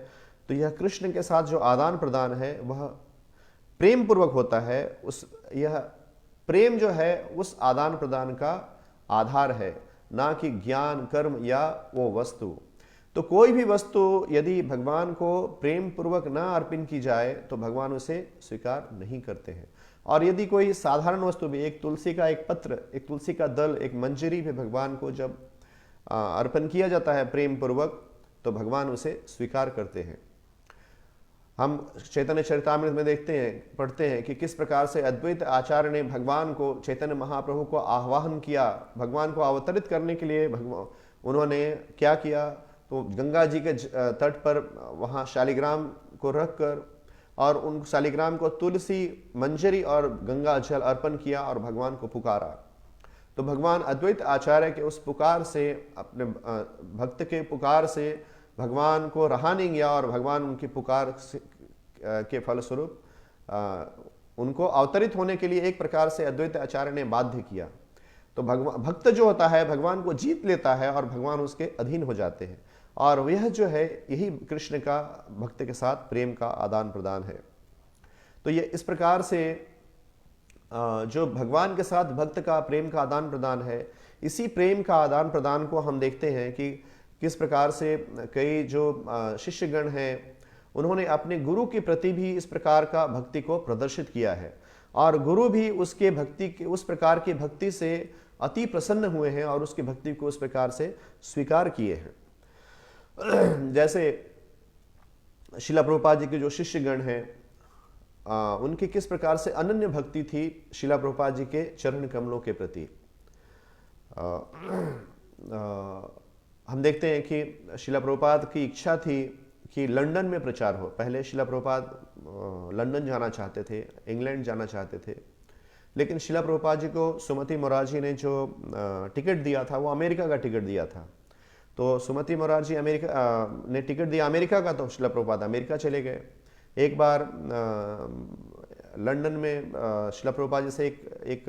तो यह कृष्ण के साथ जो आदान प्रदान है वह प्रेम पूर्वक होता है। यह प्रेम जो है उस आदान प्रदान का आधार है, ना कि ज्ञान कर्म या वो वस्तु। तो कोई भी वस्तु यदि भगवान को प्रेम पूर्वक ना अर्पण की जाए तो भगवान उसे स्वीकार नहीं करते हैं। और यदि कोई साधारण वस्तु भी, एक तुलसी का एक पत्र, एक तुलसी का दल, एक मंजरी भी भगवान को जब अर्पण किया जाता है प्रेम पूर्वक, तो भगवान उसे स्वीकार करते हैं। हम चैतन्य चरितामृत में देखते हैं, पढ़ते हैं कि किस प्रकार से अद्वैत आचार्य ने भगवान को, चैतन्य महाप्रभु को आह्वान किया, भगवान को अवतरित करने के लिए उन्होंने क्या किया, तो गंगा जी के तट पर वहाँ शालिग्राम को रखकर और उन शालिग्राम को तुलसी, मंजरी और गंगा जल अर्पण किया और भगवान को पुकारा। तो भगवान अद्वैत आचार्य के उस पुकार से, अपने भक्त के पुकार से भगवान को रहा नहीं गया और भगवान उनकी पुकार के फलस्वरूप उनको अवतरित होने के लिए एक प्रकार से अद्वैत आचार्य ने बाध्य किया। तो भक्त जो होता है भगवान को जीत लेता है और भगवान उसके अधीन हो जाते हैं, और यह जो है यही कृष्ण का भक्त के साथ प्रेम का आदान प्रदान है। तो ये इस प्रकार से जो भगवान के साथ भक्त का प्रेम का आदान प्रदान है, इसी प्रेम का आदान प्रदान को हम देखते हैं कि किस प्रकार से कई जो शिष्यगण हैं उन्होंने अपने गुरु के प्रति भी इस प्रकार का भक्ति को प्रदर्शित किया है, और गुरु भी उसके भक्ति के, उस प्रकार की भक्ति से अति प्रसन्न हुए हैं और उसकी भक्ति को उस प्रकार से स्वीकार किए हैं। जैसे श्रील प्रभुपाद जी के जो शिष्यगण हैं उनकी किस प्रकार से अनन्य भक्ति थी श्रील प्रभुपाद जी के चरण कमलों के प्रति। हम देखते हैं कि श्रील प्रभुपाद की इच्छा थी कि लंदन में प्रचार हो। पहले श्रील प्रभुपाद लंदन जाना चाहते थे, इंग्लैंड जाना चाहते थे, लेकिन श्रील प्रभुपाद जी को सुमति मोरारजी ने जो टिकट दिया था वो अमेरिका का टिकट दिया था। तो सुमति मोरारजी अमेरिका ने टिकट दिया अमेरिका का, तो श्रील प्रभुपाद अमेरिका चले गए। एक बार लंदन में श्रील प्रभुपाद जी से एक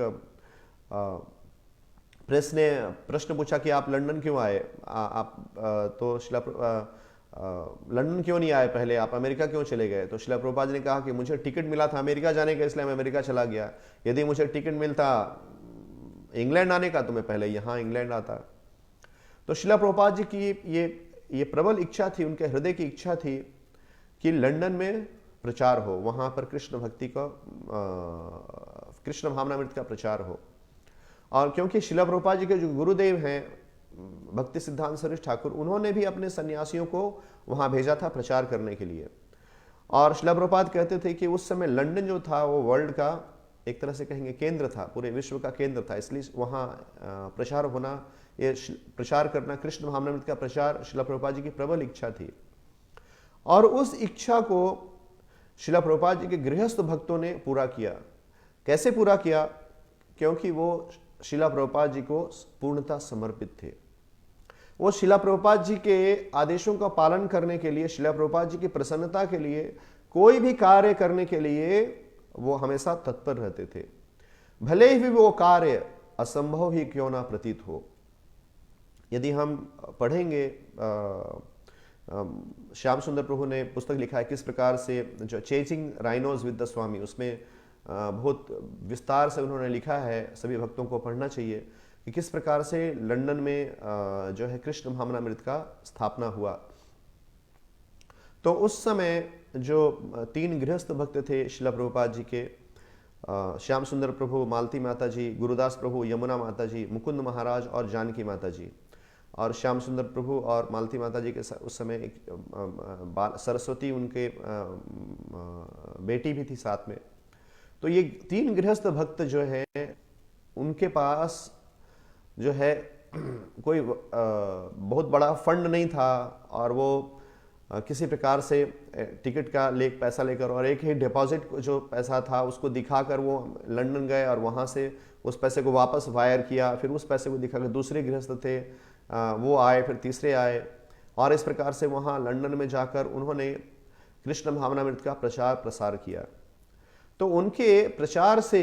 प्रेस ने प्रश्न पूछा कि आप लंदन क्यों आए, तो लंदन क्यों नहीं आए पहले, आप अमेरिका क्यों चले गए। तो श्रील प्रभुपाद जी ने कहा कि मुझे टिकट मिला था अमेरिका जाने का, इसलिए मैं अमेरिका चला गया। यदि मुझे टिकट मिलता इंग्लैंड आने का तो मैं पहले यहाँ इंग्लैंड आता। तो श्रील प्रभुपाद जी की ये प्रबल इच्छा थी, उनके हृदय की इच्छा थी कि लंदन में प्रचार हो, वहाँ पर कृष्ण भक्ति का, कृष्ण भावनामृत का प्रचार हो। और क्योंकि श्रील प्रभुपाद जी के जो गुरुदेव हैं भक्ति सिद्धांत सरस्वती ठाकुर, उन्होंने भी अपने सन्यासियों को वहाँ भेजा था प्रचार करने के लिए। और श्रील प्रभुपाद कहते थे कि उस समय लंदन जो था वो वर्ल्ड का एक तरह से कहेंगे केंद्र था, पूरे विश्व का केंद्र था, इसलिए वहाँ प्रचार होना, ये प्रचार करना, कृष्ण भावनामृत का प्रचार श्रील प्रभुपाद जी की प्रबल इच्छा थी। और उस इच्छा को श्रील प्रभुपाद जी के गृहस्थ भक्तों ने पूरा किया। कैसे पूरा किया? क्योंकि वो श्रील प्रभुपाद जी को पूर्णतः समर्पित थे। वो श्रील प्रभुपाद जी के आदेशों का पालन करने के लिए, श्रील प्रभुपाद जी की प्रसन्नता के लिए, कोई भी कार्य करने के लिए वो हमेशा तत्पर रहते थे, भले ही वो कार्य असंभव ही क्यों ना प्रतीत हो। यदि हम पढ़ेंगे श्याम सुंदर प्रभु ने पुस्तक लिखा है किस प्रकार से, जो चेजिंग राइनोज विद द स्वामी, उसमें बहुत विस्तार से उन्होंने लिखा है, सभी भक्तों को पढ़ना चाहिए कि किस प्रकार से लंदन में जो है कृष्ण भावनामृत का स्थापना हुआ। तो उस समय जो 3 गृहस्थ भक्त थे शिला प्रभुपाद जी के, श्याम सुंदर प्रभु, मालती माता जी, गुरुदास प्रभु, यमुना माता जी, मुकुंद महाराज और जानकी माता जी। और श्याम सुंदर प्रभु और मालती माता जी के उस समय एक सरस्वती उनके बेटी भी थी साथ में। तो ये 3 गृहस्थ भक्त जो है उनके पास जो है कोई बहुत बड़ा फंड नहीं था, और वो किसी प्रकार से टिकट का पैसा लेकर और एक ही डिपॉजिट जो पैसा था उसको दिखाकर वो लंदन गए, और वहाँ से उस पैसे को वापस वायर किया, फिर उस पैसे को दिखाकर दूसरे गृहस्थ थे वो आए, फिर तीसरे आए, और इस प्रकार से वहाँ लंदन में जाकर उन्होंने कृष्ण भावनामृत का प्रचार प्रसार किया। तो उनके प्रचार से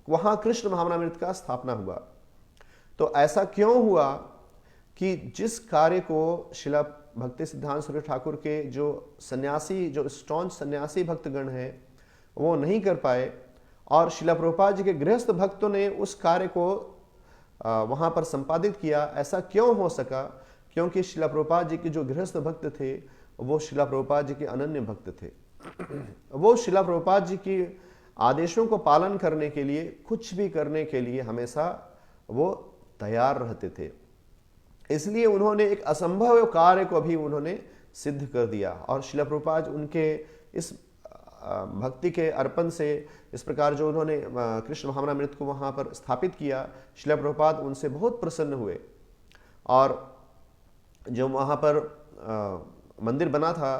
वहाँ कृष्ण भावनामृत का स्थापना हुआ। तो ऐसा क्यों हुआ कि जिस कार्य को शिला भक्ति सिद्धांत सरस्वती ठाकुर के जो सन्यासी, जो स्टॉन्च सन्यासी भक्तगण हैं वो नहीं कर पाए, और शिला प्रभुपाद जी के गृहस्थ भक्तों ने उस कार्य को वहाँ पर संपादित किया। ऐसा क्यों हो सका? क्योंकि शिला प्रभुपाद जी के जो गृहस्थ भक्त थे वो शिला प्रभुपाद जी के अनन्य भक्त थे। वो शिला प्रभुपाद जी की आदेशों को पालन करने के लिए, कुछ भी करने के लिए हमेशा वो तैयार रहते थे। इसलिए उन्होंने एक असंभव कार्य को भी उन्होंने सिद्ध कर दिया, और शिला प्रभुपाद उनके इस भक्ति के अर्पण से, इस प्रकार जो उन्होंने कृष्ण भावनामृत को वहाँ पर स्थापित किया, शिला प्रभुपाद उनसे बहुत प्रसन्न हुए। और जो वहाँ पर मंदिर बना था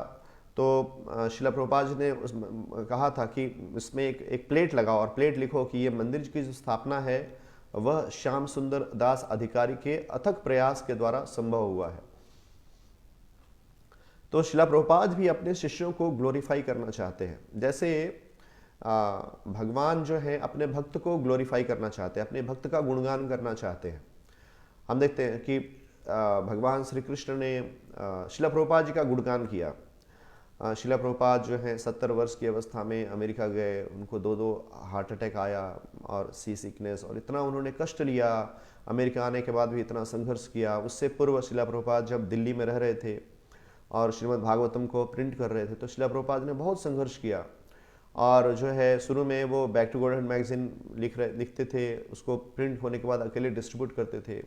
तो शिला प्रभुपाद जी ने कहा था कि इसमें एक प्लेट लगाओ और प्लेट लिखो कि ये मंदिर की जो स्थापना है वह श्याम सुंदर दास अधिकारी के अथक प्रयास के द्वारा संभव हुआ है। तो शिला प्रभुपाद भी अपने शिष्यों को ग्लोरीफाई करना चाहते हैं, जैसे भगवान जो है अपने भक्त को ग्लोरीफाई करना चाहते हैं, अपने भक्त का गुणगान करना चाहते हैं। हम देखते हैं कि भगवान श्री कृष्ण ने शिला प्रभुपाद जी का गुणगान किया। शिला प्रभुपाद जो है 70 वर्ष की अवस्था में अमेरिका गए, उनको 2 हार्ट अटैक आया और सी सिकनेस, और इतना उन्होंने कष्ट लिया। अमेरिका आने के बाद भी इतना संघर्ष किया। उससे पूर्व शिला प्रभुपाद जब दिल्ली में रह रहे थे और श्रीमद् भागवतम को प्रिंट कर रहे थे तो शिला प्रभुपाद ने बहुत संघर्ष किया, और जो है शुरू में वो बैक टू गॉडहेड मैगजीन लिखते थे, उसको प्रिंट होने के बाद अकेले डिस्ट्रीब्यूट करते थे,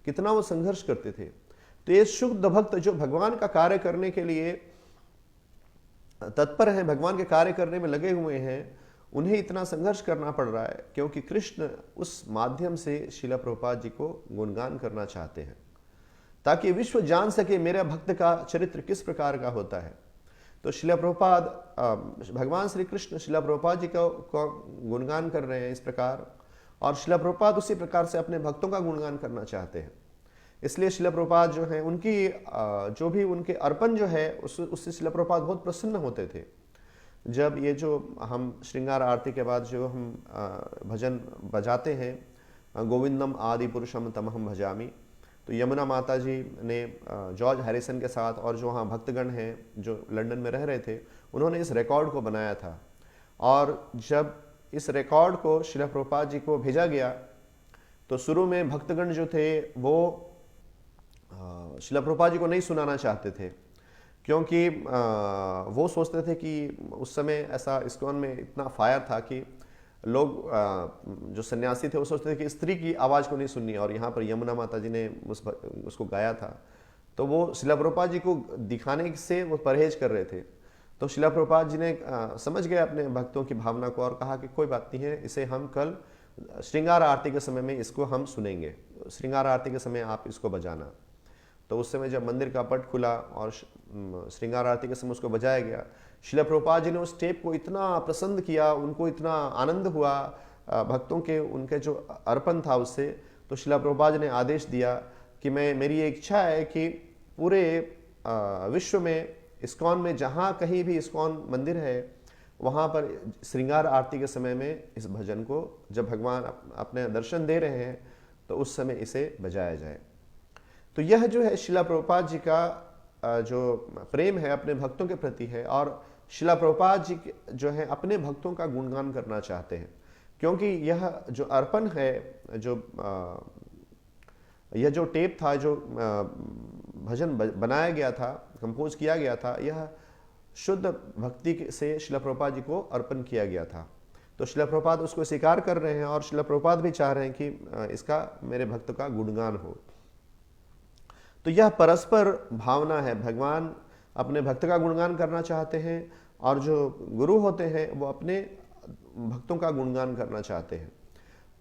कितना वो संघर्ष करते थे। तो ये शुद्ध भक्त जो भगवान का कार्य करने के लिए तत्पर हैं, भगवान के कार्य करने में लगे हुए हैं, उन्हें इतना संघर्ष करना पड़ रहा है क्योंकि कृष्ण उस माध्यम से शिला प्रभुपाद जी को गुणगान करना चाहते हैं, ताकि विश्व जान सके मेरा भक्त का चरित्र किस प्रकार का होता है। तो शिला प्रभुपाद, भगवान श्री कृष्ण शिला प्रभुपाद जी का गुणगान कर रहे हैं इस प्रकार, और शिला प्रभुपाद उसी प्रकार से अपने भक्तों का गुणगान करना चाहते हैं। इसलिए शिला प्रभुपाद जो है उनकी जो भी उनके अर्पण जो है उससे शिला प्रभुपाद बहुत प्रसन्न होते थे। जब ये जो हम श्रृंगार आरती के बाद जो हम भजन बजाते हैं, गोविंदम आदि पुरुषम तमहम भजामी, तो यमुना माता जी ने जॉर्ज हैरिसन के साथ और जो वहाँ भक्तगण हैं जो लंदन में रह रहे थे, उन्होंने इस रिकॉर्ड को बनाया था। और जब इस रिकॉर्ड को शिला प्रभुपाद जी को भेजा गया तो शुरू में भक्तगण जो थे वो शिला प्रभुपाद जी को नहीं सुनाना चाहते थे, क्योंकि वो सोचते थे कि उस समय ऐसा इस्कॉन में इतना फायर था कि लोग जो सन्यासी थे वो सोचते थे कि स्त्री की आवाज़ को नहीं सुननी, और यहाँ पर यमुना माता जी ने उसको गाया था, तो वो शिला प्रभुपाद जी को दिखाने से वो परहेज कर रहे थे। तो शिला प्रभुपाद जी ने समझ गए अपने भक्तों की भावना को और कहा कि कोई बात नहीं है, इसे हम कल श्रृंगार आरती के समय में इसको हम सुनेंगे, श्रृंगार आरती के समय आप इसको बजाना। तो उस समय जब मंदिर का पट खुला और श्रृंगार आरती के समय उसको बजाया गया, शिला प्रभुपाद जी ने उस टेप को इतना पसंद किया, उनको इतना आनंद हुआ भक्तों के उनके जो अर्पण था उससे। तो शिला प्रभुपाद जी ने आदेश दिया कि मेरी इच्छा है कि पूरे विश्व में इस्कॉन में जहाँ कहीं भी इस्कॉन मंदिर है वहाँ पर श्रृंगार आरती के समय में इस भजन को, जब भगवान अपने दर्शन दे रहे हैं तो उस समय इसे बजाया जाए। तो यह जो है शिला प्रभुपाद जी का जो प्रेम है अपने भक्तों के प्रति है, और शिला प्रभुपाद जी जो है अपने भक्तों का गुणगान करना चाहते हैं, क्योंकि यह जो अर्पण है, जो यह जो टेप था, जो भजन बनाया गया था, कंपोज किया गया था, यह शुद्ध भक्ति से शिला प्रभुपाद जी को अर्पण किया गया था। तो शिला प्रभुपाद उसको स्वीकार कर रहे हैं, और शिला प्रभुपाद भी चाह रहे हैं कि इसका मेरे भक्त का गुणगान हो। तो यह परस्पर भावना है, भगवान अपने भक्त का गुणगान करना चाहते हैं, और जो गुरु होते हैं वो अपने भक्तों का गुणगान करना चाहते हैं।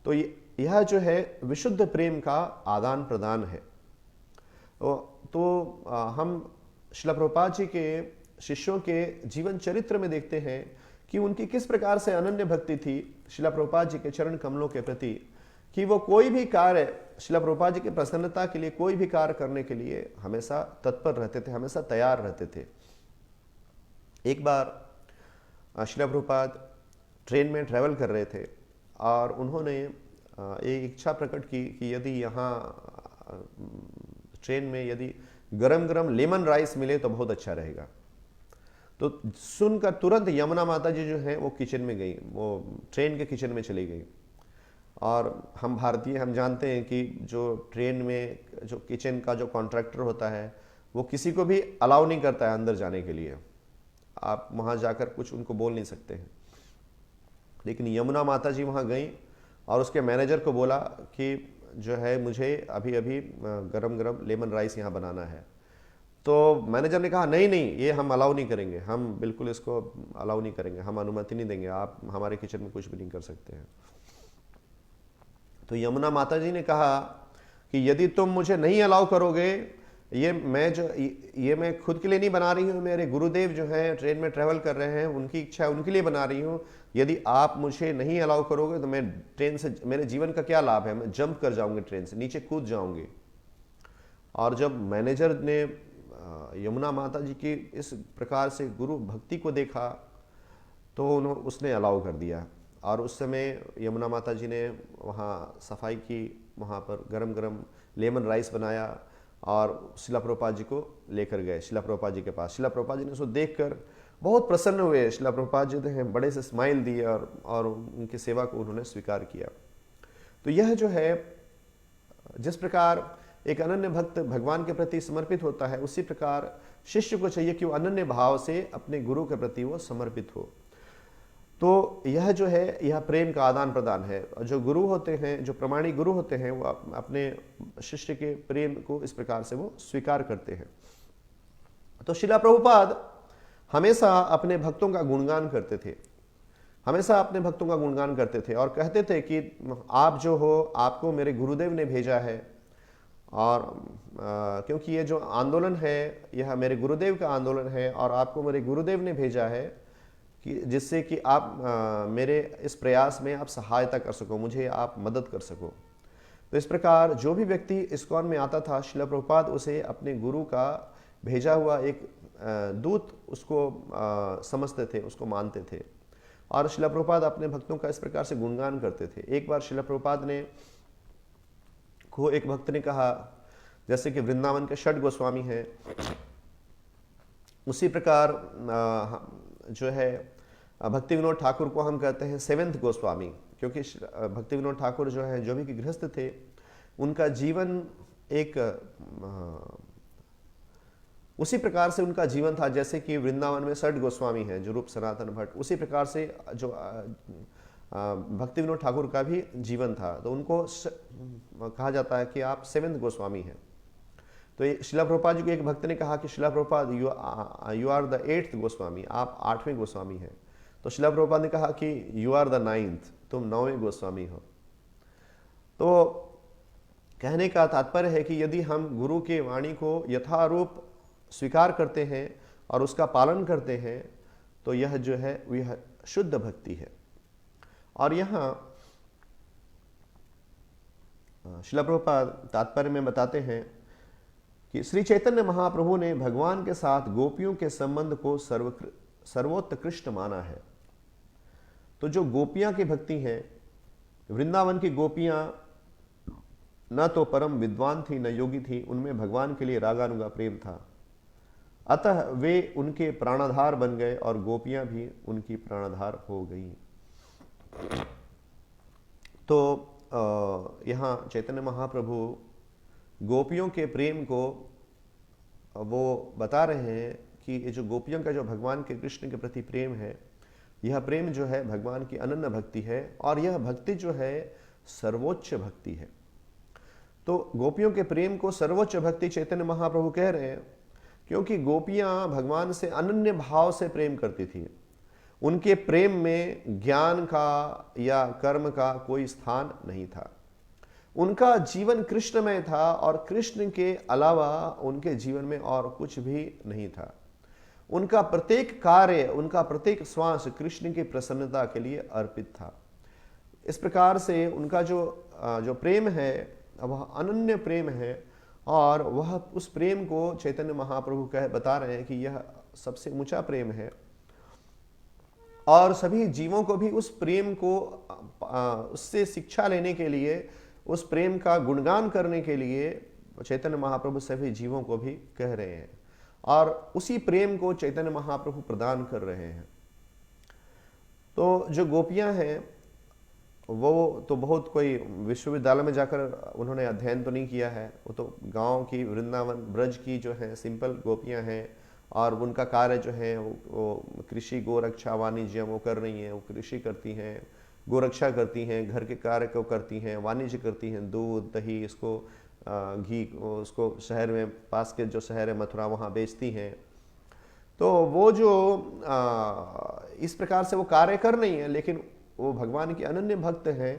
तो यह जो है विशुद्ध प्रेम का आदान प्रदान है। तो हम श्रील प्रभुपाद जी के शिष्यों के जीवन चरित्र में देखते हैं कि उनकी किस प्रकार से अनन्य भक्ति थी श्रील प्रभुपाद जी के चरण कमलों के प्रति, कि वो कोई भी कार्य श्रील प्रभुपाद जी की प्रसन्नता के लिए, कोई भी कार्य करने के लिए हमेशा तत्पर रहते थे, हमेशा तैयार रहते थे। एक बार श्रील प्रभुपाद ट्रेन में ट्रैवल कर रहे थे, और उन्होंने एक इच्छा प्रकट की कि यदि यहाँ ट्रेन में यदि गरम गरम लेमन राइस मिले तो बहुत अच्छा रहेगा। तो सुनकर तुरंत यमुना माता जी जो हैं वो किचन में गई, वो ट्रेन के किचन में चली गई। और हम भारतीय हम जानते हैं कि जो ट्रेन में जो किचन का जो कॉन्ट्रैक्टर होता है वो किसी को भी अलाउ नहीं करता है अंदर जाने के लिए, आप वहाँ जाकर कुछ उनको बोल नहीं सकते हैं। लेकिन यमुना माता जी वहाँ गई और उसके मैनेजर को बोला कि जो है मुझे अभी अभी गरम गरम लेमन राइस यहाँ बनाना है। तो मैनेजर ने कहा नहीं नहीं, ये हम अलाउ नहीं करेंगे, हम बिल्कुल इसको अलाउ नहीं करेंगे, हम अनुमति नहीं देंगे, आप हमारे किचन में कुछ भी नहीं कर सकते हैं। तो यमुना माता जी ने कहा कि यदि तुम मुझे नहीं अलाउ करोगे, ये मैं खुद के लिए नहीं बना रही हूँ, मेरे गुरुदेव जो हैं ट्रेन में ट्रैवल कर रहे हैं, उनकी इच्छा है, उनके लिए बना रही हूँ। यदि आप मुझे नहीं अलाउ करोगे तो मैं ट्रेन से, मेरे जीवन का क्या लाभ है, मैं जंप कर जाऊंगी, ट्रेन से नीचे कूद जाऊंगी। और जब मैनेजर ने यमुना माता जी की इस प्रकार से गुरु भक्ति को देखा तो उसने अलाउ कर दिया। और उस समय यमुना माता जी ने वहाँ सफाई की, वहाँ पर गरम गरम लेमन राइस बनाया और शिला प्रभुपाद जी को लेकर गए शिला प्रभुपाद जी के पास। शिला प्रभुपाद जी ने उसको देखकर बहुत प्रसन्न हुए। शिला प्रभुपाद जी ने बड़े से स्माइल दिए और उनकी सेवा को उन्होंने स्वीकार किया। तो यह जो है, जिस प्रकार एक अनन्य भक्त भगवान के प्रति समर्पित होता है, उसी प्रकार शिष्य को चाहिए कि वो अनन्य भाव से अपने गुरु के प्रति वो समर्पित हो। तो यह जो है, यह प्रेम का आदान प्रदान है। जो गुरु होते हैं, जो प्रमाणिक गुरु होते हैं, वो अपने शिष्य के प्रेम को इस प्रकार से वो स्वीकार करते हैं। तो शिला प्रभुपाद हमेशा अपने भक्तों का गुणगान करते थे, हमेशा अपने भक्तों का गुणगान करते थे और कहते थे कि आप जो हो, आपको मेरे गुरुदेव ने भेजा है। और क्योंकि ये जो आंदोलन है यह मेरे गुरुदेव का आंदोलन है, और आपको मेरे गुरुदेव ने भेजा है कि जिससे कि आप मेरे इस प्रयास में आप सहायता कर सको, मुझे आप मदद कर सको। तो इस प्रकार जो भी व्यक्ति इस्कॉन में आता था, शिला प्रभुपाद उसे अपने गुरु का भेजा हुआ एक दूत उसको समझते थे, उसको मानते थे। और शिला प्रभुपाद अपने भक्तों का इस प्रकार से गुणगान करते थे। एक बार शिला प्रभुपाद ने को एक भक्त ने कहा, जैसे कि वृंदावन के षट गोस्वामी हैं, उसी प्रकार जो है भक्ति विनोद ठाकुर को हम कहते हैं सेवेंथ गोस्वामी, क्योंकि भक्ति विनोद ठाकुर जो है, जो भी गृहस्थ थे, उनका जीवन एक उसी प्रकार से उनका जीवन था जैसे कि वृंदावन में षट गोस्वामी हैं, जो रूप सनातन भट्ट, उसी प्रकार से जो भक्ति विनोद ठाकुर का भी जीवन था। तो उनको कहा जाता है कि आप सेवेंथ गोस्वामी हैं। तो शिला प्रभुपाद जी को एक भक्त ने कहा कि Srila Prabhupada you are the 8th Goswami, आप 8वें गोस्वामी हैं। तो शिला प्रभुपाद ने कहा कि यू आर द 9th, तुम 9वें गोस्वामी हो। तो कहने का तात्पर्य है कि यदि हम गुरु के वाणी को यथारूप स्वीकार करते हैं और उसका पालन करते हैं, तो यह जो है वह शुद्ध भक्ति है। और यहाँ शिला प्रभुपाद तात्पर्य में बताते हैं कि श्री चैतन्य महाप्रभु ने भगवान के साथ गोपियों के संबंध को सर्वोत्कृष्ट माना है। तो जो गोपियां की भक्ति है, वृंदावन की गोपियां न तो परम विद्वान थी न योगी थी, उनमें भगवान के लिए रागानुगा प्रेम था। अतः वे उनके प्राणाधार बन गए और गोपियां भी उनकी प्राणाधार हो गई। तो यहाँ चैतन्य महाप्रभु गोपियों के प्रेम को वो बता रहे हैं कि ये जो गोपियों का जो भगवान के कृष्ण के प्रति प्रेम है, यह प्रेम जो है भगवान की अनन्य भक्ति है, और यह भक्ति जो है सर्वोच्च भक्ति है। तो गोपियों के प्रेम को सर्वोच्च भक्ति चैतन्य महाप्रभु कह रहे हैं, क्योंकि गोपियां भगवान से अनन्य भाव से प्रेम करती थी। उनके प्रेम में ज्ञान का या कर्म का कोई स्थान नहीं था। उनका जीवन कृष्णमय था और कृष्ण के अलावा उनके जीवन में और कुछ भी नहीं था। उनका प्रत्येक कार्य, उनका प्रत्येक श्वास कृष्ण की प्रसन्नता के लिए अर्पित था। इस प्रकार से उनका जो प्रेम है वह अनन्य प्रेम है, और वह उस प्रेम को चैतन्य महाप्रभु बता रहे हैं कि यह सबसे ऊंचा प्रेम है, और सभी जीवों को भी उस प्रेम को उससे शिक्षा लेने के लिए, उस प्रेम का गुणगान करने के लिए चैतन्य महाप्रभु सभी जीवों को भी कह रहे हैं, और उसी प्रेम को चैतन्य महाप्रभु प्रदान कर रहे हैं। तो जो गोपियां हैं वो तो बहुत कोई विश्वविद्यालय में जाकर उन्होंने अध्ययन तो नहीं किया है, वो तो गांव की, वृंदावन ब्रज की जो है सिंपल गोपियां हैं, और उनका कार्य जो है वो कृषि, गोरक्षा, वाणिज्य वो कर रही हैं। वो कृषि करती हैं, गोरक्षा करती हैं, घर के कार्य को करती हैं, वाणिज्य करती हैं, दूध दही, इसको घी उसको शहर में, पास के जो शहर है मथुरा, वहाँ बेचती हैं। तो वो जो इस प्रकार से वो कार्य कर रही हैं, लेकिन वो भगवान की अनन्य भक्त हैं,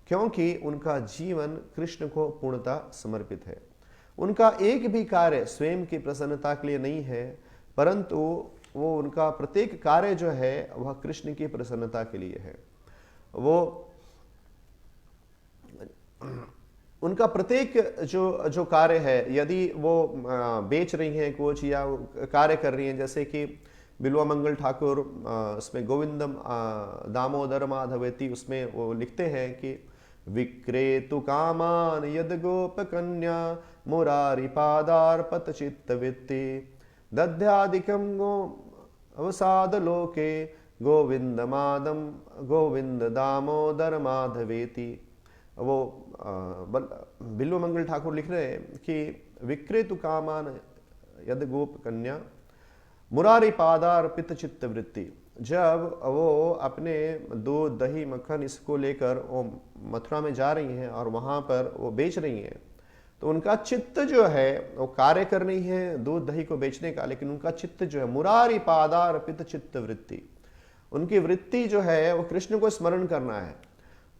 क्योंकि उनका जीवन कृष्ण को पूर्णतः समर्पित है। उनका एक भी कार्य स्वयं की प्रसन्नता के लिए नहीं है, परंतु वो उनका प्रत्येक कार्य जो है वह कृष्ण की प्रसन्नता के लिए है। वो उनका प्रत्येक जो कार्य है, यदि वो बेच रही हैं कुछ या कार्य कर रही हैं, जैसे कि बिल्वा मंगल ठाकुर उसमें गोविंदम दामोदर माधवेति, उसमें वो लिखते हैं कि विक्रेतु कामान यद गोप कन्या मुरारी पादार्पत चित्तवित्ति दध्यादिकम गो अवसाद लोके गोविंद मादम गोविंद दामोदर माधवेति। वो बिल्व मंगल ठाकुर लिख रहे हैं कि विक्रेतु कामान यद गोप कन्या मुरारी पादार्पित चित्त वृत्ति। जब वो अपने दूध दही मक्खन इसको लेकर वो मथुरा में जा रही हैं और वहाँ पर वो बेच रही हैं, तो उनका चित्त जो है वो कार्य कर रही है दूध दही को बेचने का, लेकिन उनका चित्त जो है मुरारी पादार्पित चित्त वृत्ति, उनकी वृत्ति जो है वो कृष्ण को स्मरण करना है।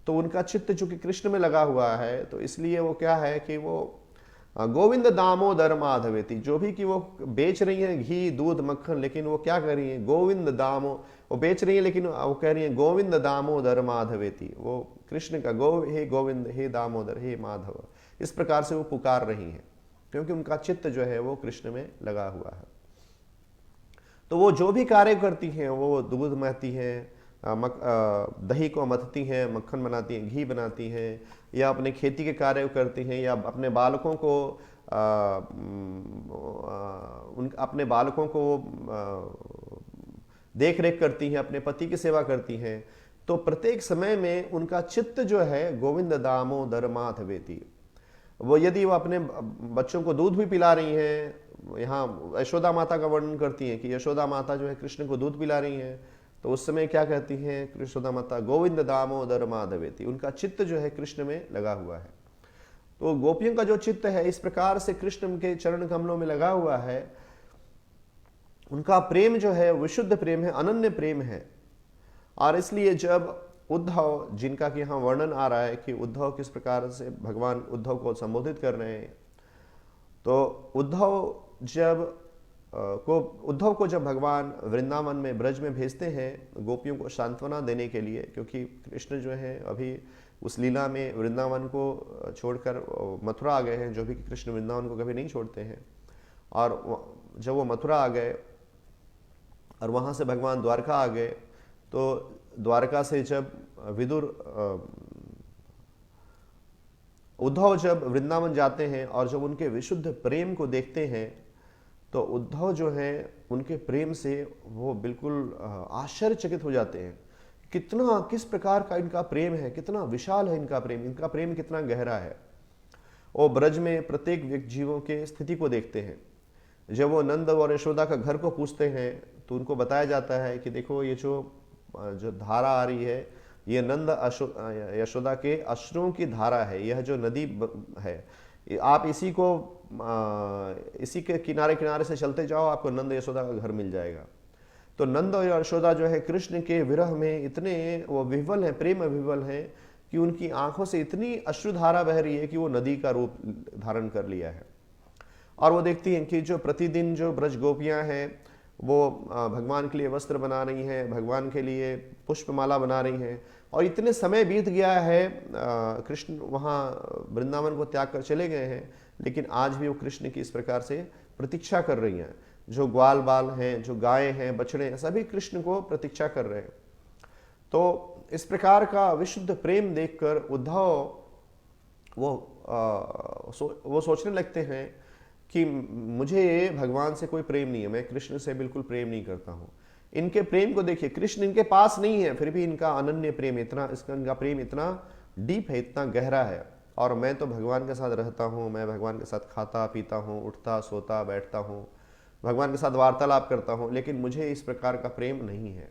तो उनका चित्त चूंकि कृष्ण में लगा हुआ है, तो इसलिए वो क्या है कि वो गोविंद दामोदर माधवेति, जो भी कि वो बेच रही हैं घी दूध मक्खन, लेकिन वो क्या कर रही हैं गोविंद दामो, वो बेच रही हैं लेकिन वो कह रही हैं गोविंद दामोदर माधवेति, वो कृष्ण का हे गोविंद, हे दामोदर, हे माधव, इस प्रकार से वो पुकार रही हैं, क्योंकि उनका चित्त जो है वो कृष्ण में लगा हुआ है। तो वो जो भी कार्य करती हैं, वो दूध महती हैं, दही को मथती हैं, मक्खन बनाती हैं, घी बनाती हैं, या अपने खेती के कार्य करती हैं, या अपने बालकों को अपने बालकों को देख रेख करती हैं, अपने पति की सेवा करती हैं। तो प्रत्येक समय में उनका चित्त जो है गोविंद दामोदर माधवेति। वो यदि वो अपने बच्चों को दूध भी पिला रही हैं, यहाँ यशोदा माता का वर्णन करती हैं कि यशोदा माता जो है कृष्ण को दूध पिला रही हैं, तो उस समय क्या कहती हैं यशोदा माता, गोविंद दामोदर माधवेति, उनका चित्त जो है कृष्ण में लगा हुआ है। तो गोपियों का जो चित्त है इस प्रकार से कृष्ण के चरण कमलों में लगा हुआ है। उनका प्रेम जो है विशुद्ध प्रेम है, अनन्य प्रेम है। और इसलिए जब उद्धव, जिनका कि यहाँ वर्णन आ रहा है कि उद्धव किस प्रकार से भगवान उद्धव को संबोधित कर रहे हैं, तो उद्धव को जब भगवान वृंदावन में ब्रज में भेजते हैं गोपियों को सांत्वना देने के लिए, क्योंकि कृष्ण जो है अभी उस लीला में वृंदावन को छोड़कर मथुरा आ गए हैं, जो भी कृष्ण वृंदावन को कभी नहीं छोड़ते हैं। और जब वो मथुरा आ गए और वहाँ से भगवान द्वारका आ गए, तो द्वारका से जब विदुर उद्धव जब वृंदावन जाते हैं और जब उनके विशुद्ध प्रेम को देखते हैं तो उद्धव जो है उनके प्रेम से वो बिल्कुल आश्चर्यचकित हो जाते हैं। कितना, किस प्रकार का इनका प्रेम है, कितना विशाल है इनका प्रेम कितना गहरा है। वो ब्रज में प्रत्येक व्यक्ति जीवों के स्थिति को देखते हैं। जब वो नंद और यशोदा का घर को पूछते हैं तो उनको बताया जाता है कि देखो ये जो धारा आ रही है ये नंद यशोदा के अश्रुओं की धारा है। यह जो नदी है आप इसी के किनारे किनारे से चलते जाओ, आपको नंद यशोदा का घर मिल जाएगा। तो नंद और यशोदा जो है कृष्ण के विरह में इतने वो विह्वल हैं, प्रेम विह्वल हैं कि उनकी आंखों से इतनी अश्रुधारा बह रही है कि वो नदी का रूप धारण कर लिया है। और वो देखती हैं कि जो प्रतिदिन जो ब्रज गोपियां हैं वो भगवान के लिए वस्त्र बना रही हैं, भगवान के लिए पुष्पमाला बना रही हैं। और इतने समय बीत गया है, कृष्ण वहाँ वृंदावन को त्याग कर चले गए हैं, लेकिन आज भी वो कृष्ण की इस प्रकार से प्रतीक्षा कर रही हैं। जो ग्वाल बाल हैं, जो गायें हैं, बछड़े हैं, सभी कृष्ण को प्रतीक्षा कर रहे हैं। तो इस प्रकार का विशुद्ध प्रेम देखकर उद्धव वो सोचने लगते हैं कि मुझे भगवान से कोई प्रेम नहीं है, मैं कृष्ण से बिल्कुल प्रेम नहीं करता हूँ। इनके प्रेम को देखिए, कृष्ण इनके पास नहीं है, फिर भी इनका अनन्य प्रेम इनका प्रेम इतना डीप है, इतना गहरा है। और मैं तो भगवान के साथ रहता हूँ, मैं भगवान के साथ खाता पीता हूँ, उठता सोता बैठता हूँ, भगवान के साथ वार्तालाप करता हूँ, लेकिन मुझे इस प्रकार का प्रेम नहीं है।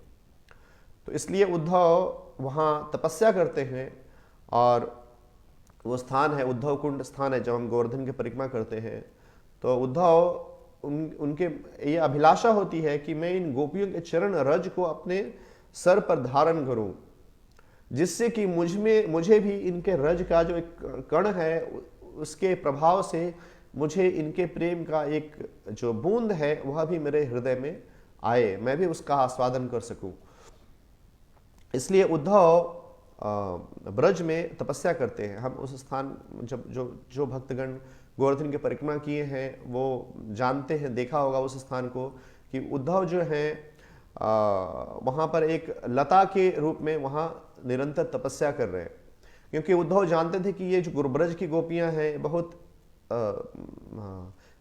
तो इसलिए उद्धव वहाँ तपस्या करते हैं और वो स्थान है उद्धव कुंड स्थान है। जब हम गोवर्धन की परिक्रमा करते हैं तो उद्धव उनके ये अभिलाषा होती है कि मैं इन गोपियों के चरण रज को अपने सर पर धारण करूं, जिससे कि मुझे भी इनके रज का जो एक कण है उसके प्रभाव से मुझे इनके प्रेम का एक जो बूंद है वह भी मेरे हृदय में आए, मैं भी उसका आस्वादन कर सकूं। इसलिए उद्धव ब्रज में तपस्या करते हैं। हम उस स्थान जब जो भक्तगण गोवर्धन की परिक्रमा किए हैं वो जानते हैं, देखा होगा उस स्थान को कि उद्धव जो है वहाँ पर एक लता के रूप में वहाँ निरंतर तपस्या कर रहे हैं। क्योंकि उद्धव जानते थे कि ये जो गुरुब्रज की गोपियाँ हैं बहुत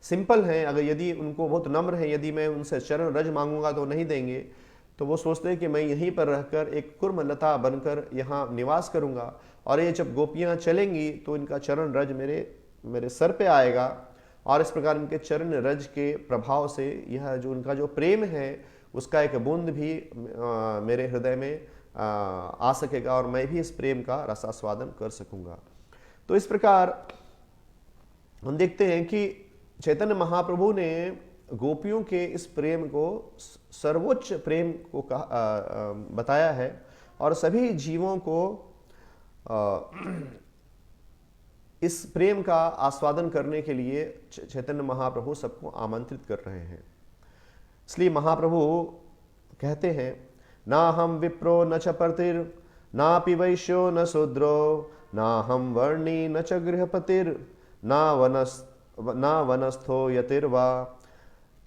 सिंपल हैं, अगर यदि उनको बहुत नम्र है, यदि मैं उनसे चरण रज मांगूंगा तो नहीं देंगे। तो वो सोचते हैं कि मैं यहीं पर रहकर एक कुर्म लता बनकर यहाँ निवास करूँगा और ये जब गोपियाँ चलेंगी तो इनका चरण रज मेरे सर पे आएगा और इस प्रकार इनके चरण रज के प्रभाव से यह जो उनका जो प्रेम है उसका एक बूंद भी मेरे हृदय में आ सकेगा और मैं भी इस प्रेम का रसास्वादन कर सकूंगा। तो इस प्रकार हम देखते हैं कि चैतन्य महाप्रभु ने गोपियों के इस प्रेम को सर्वोच्च प्रेम को बताया है और सभी जीवों को इस प्रेम का आस्वादन करने के लिए चैतन्य महाप्रभु सबको आमंत्रित कर रहे हैं। इसलिए महाप्रभु कहते हैं, ना हम विप्रो न च पर्तिर नापि वैश्यो न शूद्रो ना हम वर्णी न च गृहपतिर ना वनस्थो यतिर्वा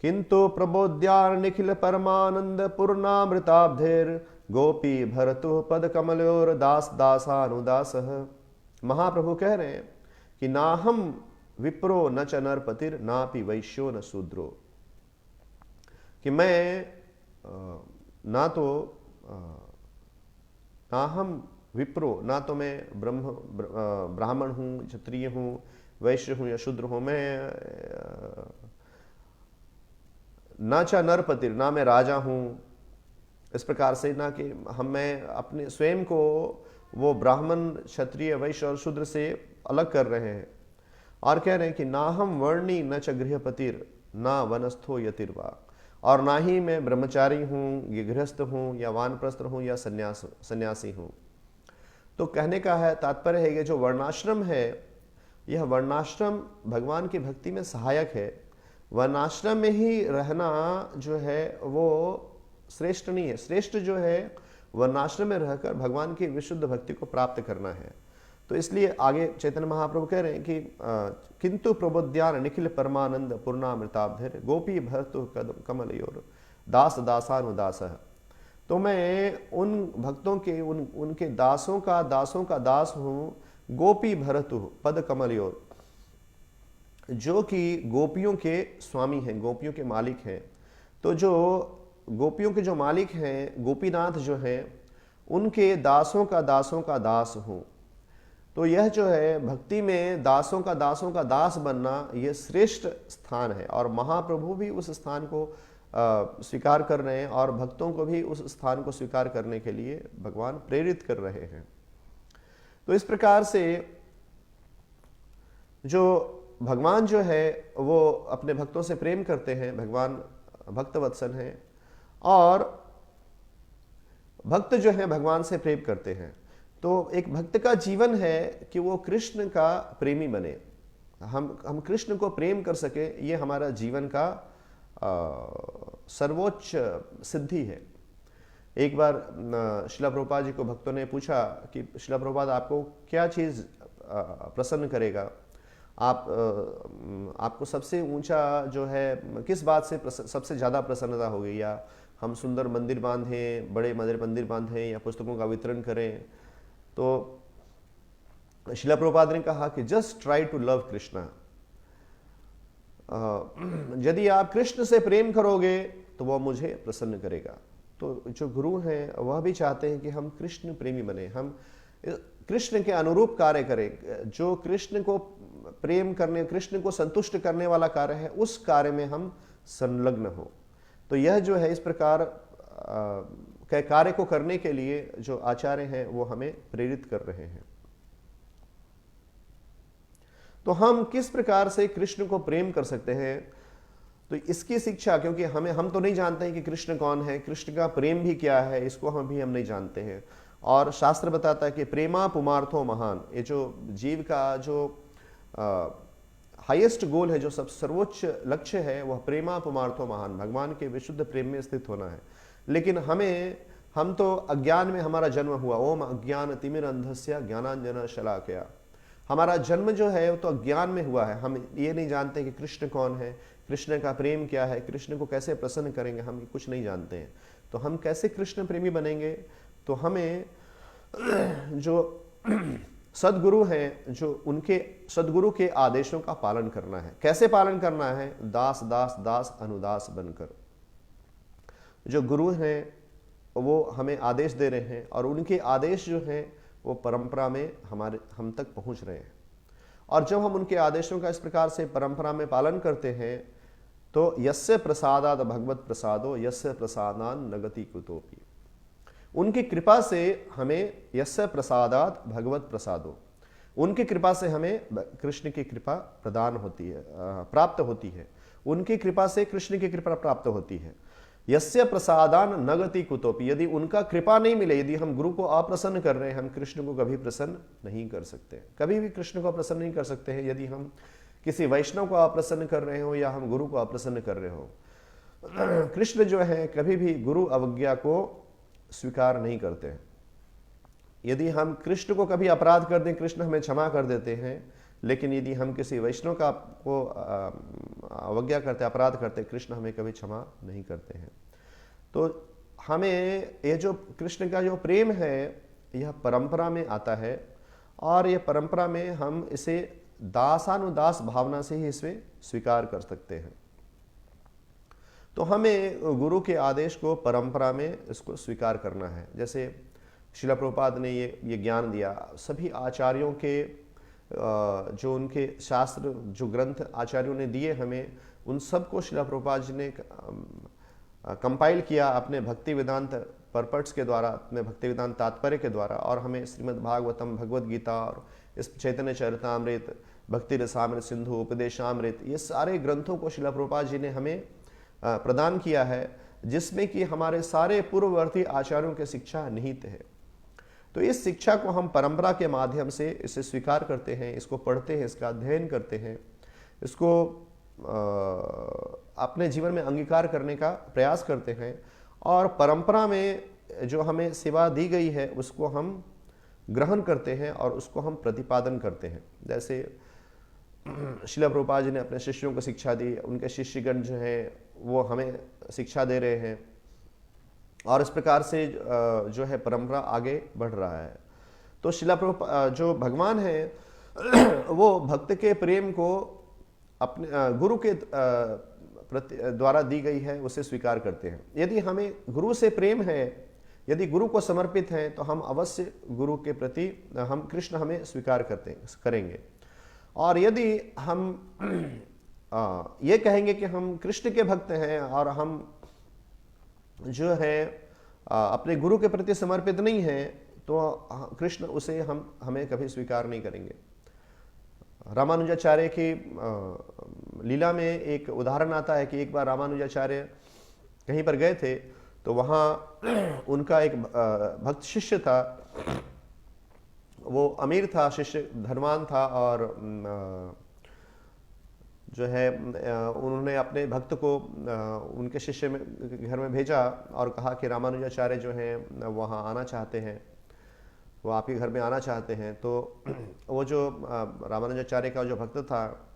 किंतु प्रबोध्यार निखिल परमानंद पूर्णामृताब्धेर गोपी भरतु पद कमलोर दास दासानुदासः। महाप्रभु कह रहे हैं कि ना हम विप्रो न च नरपतिर नापि वैश्यो न शूद्रो, कि मैं ना हम विप्रो, ना तो मैं ब्राह्मण हूँ, क्षत्रिय हूँ, वैश्य हूँ या शूद्र हूँ, मैं ना च नरपतिर, ना मैं राजा हूँ। इस प्रकार से ना कि मैं अपने स्वयं को वो ब्राह्मण क्षत्रिय वैश्य और शूद्र से अलग कर रहे हैं और कह रहे हैं कि ना हम वर्णी न च गृहपतिर ना वनस्थो यतिर्वा, और ना ही मैं ब्रह्मचारी हूँ, ये गृहस्थ हूँ या वानप्रस्थ हूँ या सन्यासी हूँ। तो कहने का है तात्पर्य है कि जो वर्णाश्रम है यह वर्णाश्रम भगवान की भक्ति में सहायक है। वर्णाश्रम में ही रहना जो है वो श्रेष्ठ नहीं है। श्रेष्ठ जो है वर्णाश्रम में रहकर भगवान की विशुद्ध भक्ति को प्राप्त करना है। तो इसलिए आगे चैतन्य महाप्रभु कह रहे हैं कि किंतु प्रबोध्यान निखिल परमानंद पूर्णामृताब्धेर गोपी भरतु कमलयोर दास दासानुदासः। तो मैं उन भक्तों के उनके दासों का दास हूँ गोपी भरतु पद कमलयोर, जो कि गोपियों के स्वामी हैं, गोपियों के मालिक हैं। तो जो गोपियों के जो मालिक हैं, गोपीनाथ जो हैं, उनके दासों का दास हूँ। तो यह जो है भक्ति में दासों का दास बनना, यह श्रेष्ठ स्थान है और महाप्रभु भी उस स्थान को स्वीकार कर रहे हैं और भक्तों को भी उस स्थान को स्वीकार करने के लिए भगवान प्रेरित कर रहे हैं। तो इस प्रकार से जो भगवान जो है वो अपने भक्तों से प्रेम करते हैं, भगवान भक्तवत्सल हैं और भक्त जो है भगवान से प्रेम करते हैं। तो एक भक्त का जीवन है कि वो कृष्ण का प्रेमी बने, हम कृष्ण को प्रेम कर सके, ये हमारा जीवन का सर्वोच्च सिद्धि है। एक बार श्रील प्रभुपाद जी को भक्तों ने पूछा कि श्रील प्रभुपाद आपको क्या चीज़ प्रसन्न करेगा, आपको सबसे ऊंचा जो है किस बात से सबसे ज़्यादा प्रसन्नता होगी, या हम सुंदर मंदिर बांधें, बड़े मंदिर बांधें, या पुस्तकों का वितरण करें। तो श्रील प्रभुपाद ने कहा कि just try to love Krishna. यदि आप कृष्ण से प्रेम करोगे तो वह मुझे प्रसन्न करेगा। तो जो गुरु हैं वह भी चाहते हैं कि हम कृष्ण प्रेमी बने, हम कृष्ण के अनुरूप कार्य करें, जो कृष्ण को प्रेम करने, कृष्ण को संतुष्ट करने वाला कार्य है, उस कार्य में हम संलग्न हो। तो यह जो है इस प्रकार के कार्य को करने के लिए जो आचार्य हैं वो हमें प्रेरित कर रहे हैं। तो हम किस प्रकार से कृष्ण को प्रेम कर सकते हैं, तो इसकी शिक्षा, क्योंकि हम तो नहीं जानते हैं कि कृष्ण कौन है, कृष्ण का प्रेम भी क्या है, इसको हम नहीं जानते हैं। और शास्त्र बताता है कि प्रेमा पुमार्थो महान, ये जो जीव का जो हाईएस्ट गोल है, जो सब सर्वोच्च लक्ष्य है, वह प्रेमा पुमार्थो महान, भगवान के विशुद्ध प्रेम में स्थित होना है। लेकिन हम तो अज्ञान में हमारा जन्म हुआ, ओम अज्ञान तिमिर अंधस्य ज्ञानांजन शलाकया, हमारा जन्म जो है वो तो अज्ञान में हुआ है। हम ये नहीं जानते कि कृष्ण कौन है, कृष्ण का प्रेम क्या है, कृष्ण को कैसे प्रसन्न करेंगे, हम कुछ नहीं जानते हैं। तो हम कैसे कृष्ण प्रेमी बनेंगे, तो हमें जो सदगुरु हैं, जो उनके सदगुरु के आदेशों का पालन करना है। कैसे पालन करना है, दास दास दास अनुदास बनकर। जो गुरु हैं वो हमें आदेश दे रहे हैं और उनके आदेश जो हैं वो परंपरा में हम तक पहुंच रहे हैं। और जब हम उनके आदेशों का इस प्रकार से परंपरा में पालन करते हैं तो यस्य प्रसादाद भगवत प्रसादो यस्य प्रसादान नगति कुतोपि, उनकी कृपा से हमें यस्य प्रसादात भगवत प्रसादो, उनकी कृपा से हमें कृष्ण की कृपा प्रदान होती है, प्राप्त होती है। उनकी कृपा से कृष्ण की कृपा प्राप्त होती है। यस्य प्रसादान नगति कुतोपि, यदि उनका कृपा नहीं मिले, यदि हम गुरु को अप्रसन्न कर रहे हैं, हम कृष्ण को कभी प्रसन्न नहीं कर सकते, कभी भी कृष्ण को प्रसन्न नहीं कर सकते हैं। यदि हम किसी वैष्णव को अप्रसन्न कर रहे हो या हम गुरु को अप्रसन्न कर रहे हो, कृष्ण जो है कभी भी गुरु अवज्ञा को स्वीकार नहीं करते हैं। यदि हम कृष्ण को कभी अपराध कर दें, कृष्ण हमें क्षमा कर देते हैं, लेकिन यदि हम किसी वैष्णव का को अवज्ञा करते, अपराध करते, कृष्ण हमें कभी क्षमा नहीं करते हैं। तो हमें ये जो कृष्ण का जो प्रेम है यह परंपरा में आता है और यह परंपरा में हम इसे दासानुदास भावना से ही इसे स्वीकार कर सकते हैं। तो हमें गुरु के आदेश को परंपरा में इसको स्वीकार करना है। जैसे श्रील प्रभुपाद ने ये ज्ञान दिया, सभी आचार्यों के जो उनके शास्त्र, जो ग्रंथ आचार्यों ने दिए हमें, उन सबको श्रील प्रभुपाद जी ने कंपाइल किया अपने भक्ति वेदांत परपट्स के द्वारा, अपने भक्ति वेदांत तात्पर्य के द्वारा, और हमें श्रीमद् भागवतम, भगवद गीता और इस चैतन्य चरितामृत, भक्ति रसामृत सिंधु, उपदेशामृत, ये सारे ग्रंथों को श्रील प्रभुपाद जी ने हमें प्रदान किया है, जिसमें कि हमारे सारे पूर्ववर्ती आचार्यों की शिक्षा निहित है। तो इस शिक्षा को हम परंपरा के माध्यम से इसे स्वीकार करते हैं, इसको पढ़ते हैं, इसका अध्ययन करते हैं, इसको अपने जीवन में अंगीकार करने का प्रयास करते हैं, और परंपरा में जो हमें सेवा दी गई है उसको हम ग्रहण करते हैं और उसको हम प्रतिपादन करते हैं। जैसे श्रील प्रभुपाद जी ने अपने शिष्यों को शिक्षा दी, उनके शिष्यगण जो हैं वो हमें शिक्षा दे रहे हैं, और इस प्रकार से जो है परंपरा आगे बढ़ रहा है। तो शिला जो भगवान है वो भक्त के प्रेम को अपने गुरु के द्वारा दी गई है उसे स्वीकार करते हैं। यदि हमें गुरु से प्रेम है, यदि गुरु को समर्पित हैं, तो हम अवश्य गुरु के प्रति हम कृष्ण हमें स्वीकार करेंगे। और यदि हम ये कहेंगे कि हम कृष्ण के भक्त हैं और हम जो है अपने गुरु के प्रति समर्पित नहीं हैं, तो कृष्ण उसे हमें कभी स्वीकार नहीं करेंगे। रामानुजाचार्य की लीला में एक उदाहरण आता है कि एक बार रामानुजाचार्य कहीं पर गए थे, तो वहाँ उनका एक भक्त शिष्य था। वो अमीर था, शिष्य धनवान था, और जो है उन्होंने अपने भक्त को उनके शिष्य में घर में भेजा और कहा कि रामानुजाचार्य जो हैं वहाँ आना चाहते हैं, वो आपके घर में आना चाहते हैं। तो वो जो रामानुजाचार्य का जो भक्त था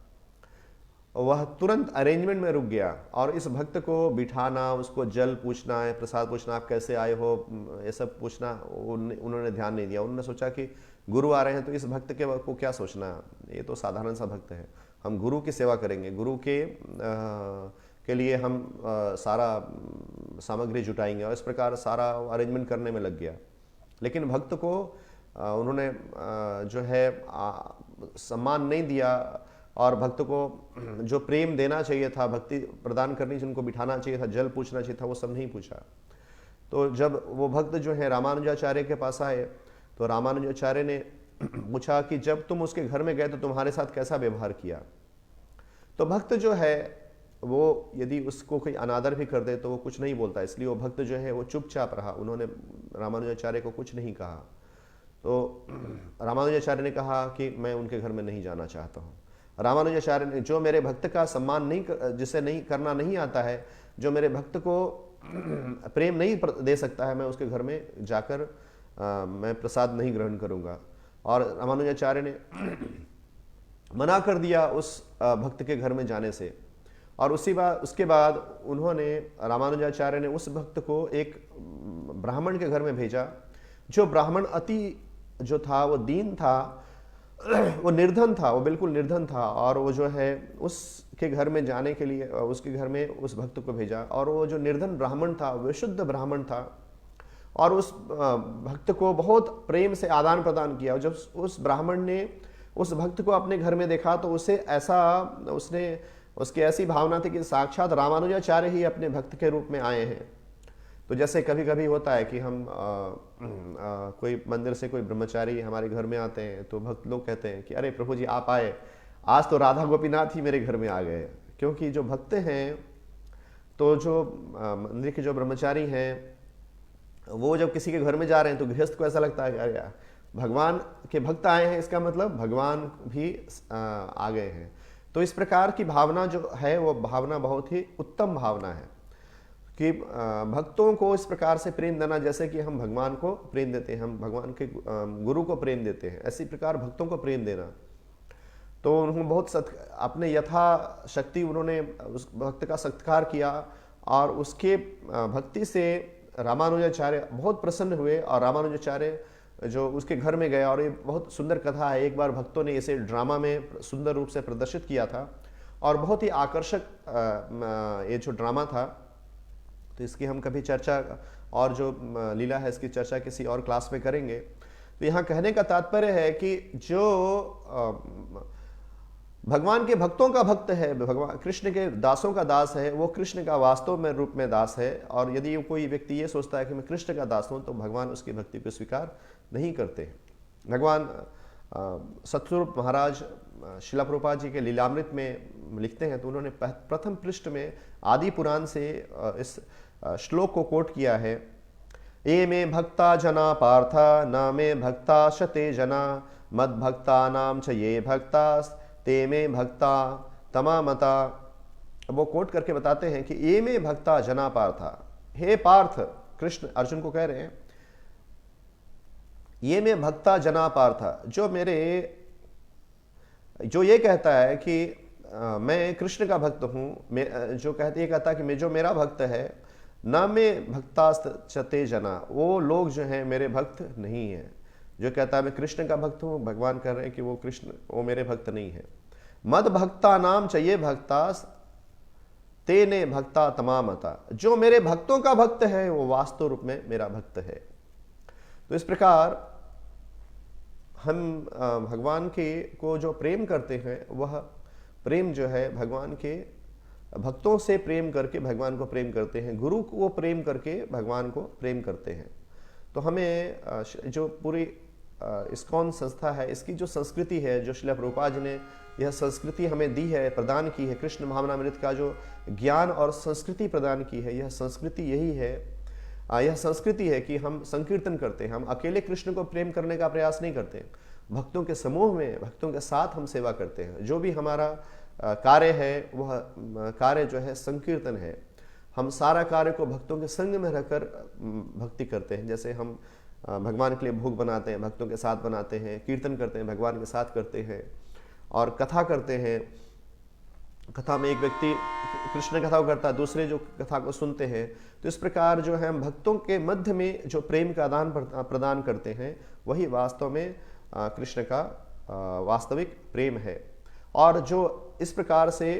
वह तुरंत अरेंजमेंट में रुक गया और इस भक्त को बिठाना, उसको जल पूछना है, प्रसाद पूछना, आप कैसे आए हो, ये सब पूछना उन्होंने ध्यान नहीं दिया। उन्होंने सोचा कि गुरु आ रहे हैं तो इस भक्त को क्या सोचना, ये तो साधारण सा भक्त है, हम गुरु की सेवा करेंगे, गुरु के लिए हम सारा सामग्री जुटाएंगे, और इस प्रकार सारा अरेंजमेंट करने में लग गया। लेकिन भक्त को उन्होंने जो है सम्मान नहीं दिया, और भक्त को जो प्रेम देना चाहिए था, भक्ति प्रदान करनी चाहिए, उनको बिठाना चाहिए था, जल पूछना चाहिए था, वो सब नहीं पूछा। तो जब वो भक्त जो है रामानुजाचार्य के पास आए, तो रामानुजाचार्य ने पूछा कि जब तुम उसके घर में गए तो तुम्हारे साथ कैसा व्यवहार किया। तो भक्त जो है वो यदि उसको कोई अनादर भी कर दे तो वो कुछ नहीं बोलता, इसलिए वो भक्त जो है वो चुपचाप रहा, उन्होंने रामानुजाचार्य को कुछ नहीं कहा। तो रामानुजाचार्य ने कहा कि मैं उनके घर में नहीं जाना चाहता हूँ। रामानुजाचार्य ने, जो मेरे भक्त का सम्मान नहीं, जिसे नहीं करना नहीं आता है, जो मेरे भक्त को प्रेम नहीं दे सकता है, मैं उसके घर में जाकर मैं प्रसाद नहीं ग्रहण करूँगा। और रामानुजाचार्य ने मना कर दिया उस भक्त के घर में जाने से। और उसके बाद उन्होंने, रामानुजाचार्य ने उस भक्त को एक ब्राह्मण के घर में भेजा। जो ब्राह्मण अति जो था वो दीन था, वो निर्धन था, वो बिल्कुल निर्धन था, और वो जो है उसके घर में जाने के लिए उसके घर में उस भक्त को भेजा। और वो जो निर्धन ब्राह्मण था, विशुद्ध ब्राह्मण था, और उस भक्त को बहुत प्रेम से आदान प्रदान किया। जब उस ब्राह्मण ने उस भक्त को अपने घर में देखा तो उसकी ऐसी भावना थी कि साक्षात रामानुजाचार्य ही अपने भक्त के रूप में आए हैं। तो जैसे कभी कभी होता है कि हम कोई मंदिर से कोई ब्रह्मचारी हमारे घर में आते हैं, तो भक्त लोग कहते हैं कि अरे प्रभु जी आप आए, आज तो राधा गोपीनाथ ही मेरे घर में आ गए। क्योंकि जो भक्त हैं, तो जो मंदिर के जो ब्रह्मचारी हैं, वो जब किसी के घर में जा रहे हैं तो गृहस्थ को ऐसा लगता है कि अरे भगवान के भक्त आए हैं, इसका मतलब भगवान भी आ गए हैं। तो इस प्रकार की भावना जो है वो भावना बहुत ही उत्तम भावना है कि भक्तों को इस प्रकार से प्रेम देना, जैसे कि हम भगवान को प्रेम देते हैं, हम भगवान के गुरु को प्रेम देते हैं, इसी प्रकार भक्तों को प्रेम देना। तो उन्होंने बहुत अपने यथा शक्ति उन्होंने उस भक्त का सत्कार किया, और उसके भक्ति से रामानुजाचार्य बहुत प्रसन्न हुए, और रामानुजाचार्य जो उसके घर में गया। और ये बहुत सुंदर कथा है, एक बार भक्तों ने इसे ड्रामा में सुंदर रूप से प्रदर्शित किया था, और बहुत ही आकर्षक ये जो ड्रामा था। तो इसकी हम कभी चर्चा, और जो लीला है इसकी चर्चा किसी और क्लास में करेंगे। तो यहाँ कहने का तात्पर्य है कि जो भगवान के भक्तों का भक्त है, भगवान कृष्ण के दासों का दास है, वो कृष्ण का वास्तव में रूप में दास है। और यदि कोई व्यक्ति ये सोचता है कि मैं कृष्ण का दास हूँ, तो भगवान उसकी भक्ति को स्वीकार नहीं करते। भगवान सतस्वरूप महाराज शिला प्रभुपाद जी के लीलामृत में लिखते हैं, तो उन्होंने प्रथम पृष्ठ में आदि पुराण से इस श्लोक को कोट किया है। ये मे भक्ता जना पार्थ न मे भक्ता शते जना मद भक्ता नाम च ये भक्ता ते में भक्ता तमामता। वो कोट करके बताते हैं कि ये में भक्ता जना पार्था, हे पार्थ, कृष्ण अर्जुन को कह रहे हैं, ये में भक्ता जना पार्था, जो ये कहता है कि मैं कृष्ण का भक्त हूं, जो ये कहता है कि जो मेरा भक्त है, न में भक्ता चते जना, वो लोग जो हैं मेरे भक्त नहीं है। जो कहता है मैं कृष्ण का भक्त हूं, भगवान कह रहे हैं कि वो कृष्ण, वो मेरे भक्त नहीं है। मद भक्ता नाम चाहिए भक्ता तेने भक्ता तमामता, जो मेरे भक्तों का भक्त है वो वास्तव रूप में मेरा भक्त है। तो इस प्रकार हम भगवान के को जो प्रेम करते हैं, वह प्रेम जो है भगवान के भक्तों से प्रेम करके भगवान को प्रेम करते हैं, गुरु को प्रेम करके भगवान को प्रेम करते हैं। तो हमें जो पूरी इस्कॉन संस्था है, इसकी जो संस्कृति है, जो श्रील प्रभुपाद जी ने यह संस्कृति हमें दी है, प्रदान की है, कृष्ण भावनामृत का जो ज्ञान और संस्कृति प्रदान की है, यह संस्कृति यही है, यह संस्कृति है कि हम संकीर्तन करते हैं। हम अकेले कृष्ण को प्रेम करने का प्रयास नहीं करते, भक्तों के समूह में, भक्तों के साथ हम सेवा करते हैं। जो भी हमारा कार्य है, वह कार्य जो है संकीर्तन है। हम सारा कार्य को भक्तों के संग में रहकर भक्ति करते हैं। जैसे हम भगवान के लिए भोग बनाते हैं, भक्तों के साथ बनाते हैं, कीर्तन करते हैं, भगवान के साथ करते हैं, और कथा करते हैं। कथा में एक व्यक्ति कृष्ण कथा को करता है, दूसरे जो कथा को सुनते हैं। तो इस प्रकार जो है हम भक्तों के मध्य में जो प्रेम का आदान प्रदान करते हैं, वही वास्तव में कृष्ण का वास्तविक प्रेम है। और जो इस प्रकार से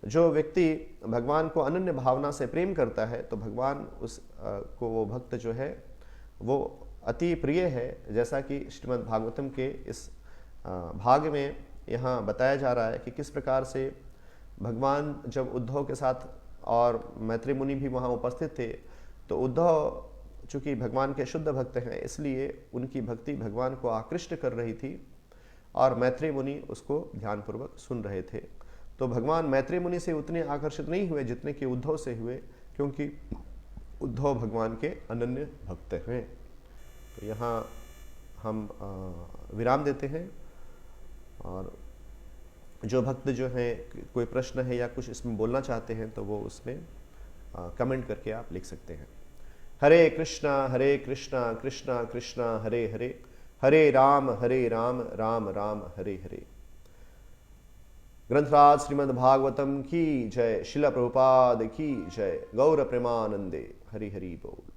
जो व्यक्ति भगवान को अनन्य भावना से प्रेम करता है, तो भगवान उस को वो भक्त जो है वो अति प्रिय है। जैसा कि श्रीमद् भागवतम के इस भाग में यहाँ बताया जा रहा है कि किस प्रकार से भगवान जब उद्धव के साथ, और मैत्री मुनि भी वहाँ उपस्थित थे, तो उद्धव चूँकि भगवान के शुद्ध भक्त हैं, इसलिए उनकी भक्ति भगवान को आकृष्ट कर रही थी, और मैत्री मुनि उसको ध्यानपूर्वक सुन रहे थे। तो भगवान मैत्री मुनि से उतने आकर्षित नहीं हुए जितने कि उद्धव से हुए, क्योंकि उद्धव भगवान के अनन्य भक्त हैं। तो यहाँ हम विराम देते हैं, और जो भक्त जो हैं कोई प्रश्न है या कुछ इसमें बोलना चाहते हैं तो वो उसमें कमेंट करके आप लिख सकते हैं। हरे कृष्णा कृष्णा कृष्णा हरे हरे, हरे राम राम राम हरे हरे। ग्रंथराज श्रीमद् भागवतम की जय, श्रील प्रभुपाद की जय, गौर प्रेमानंदे, हरि हरि बोल।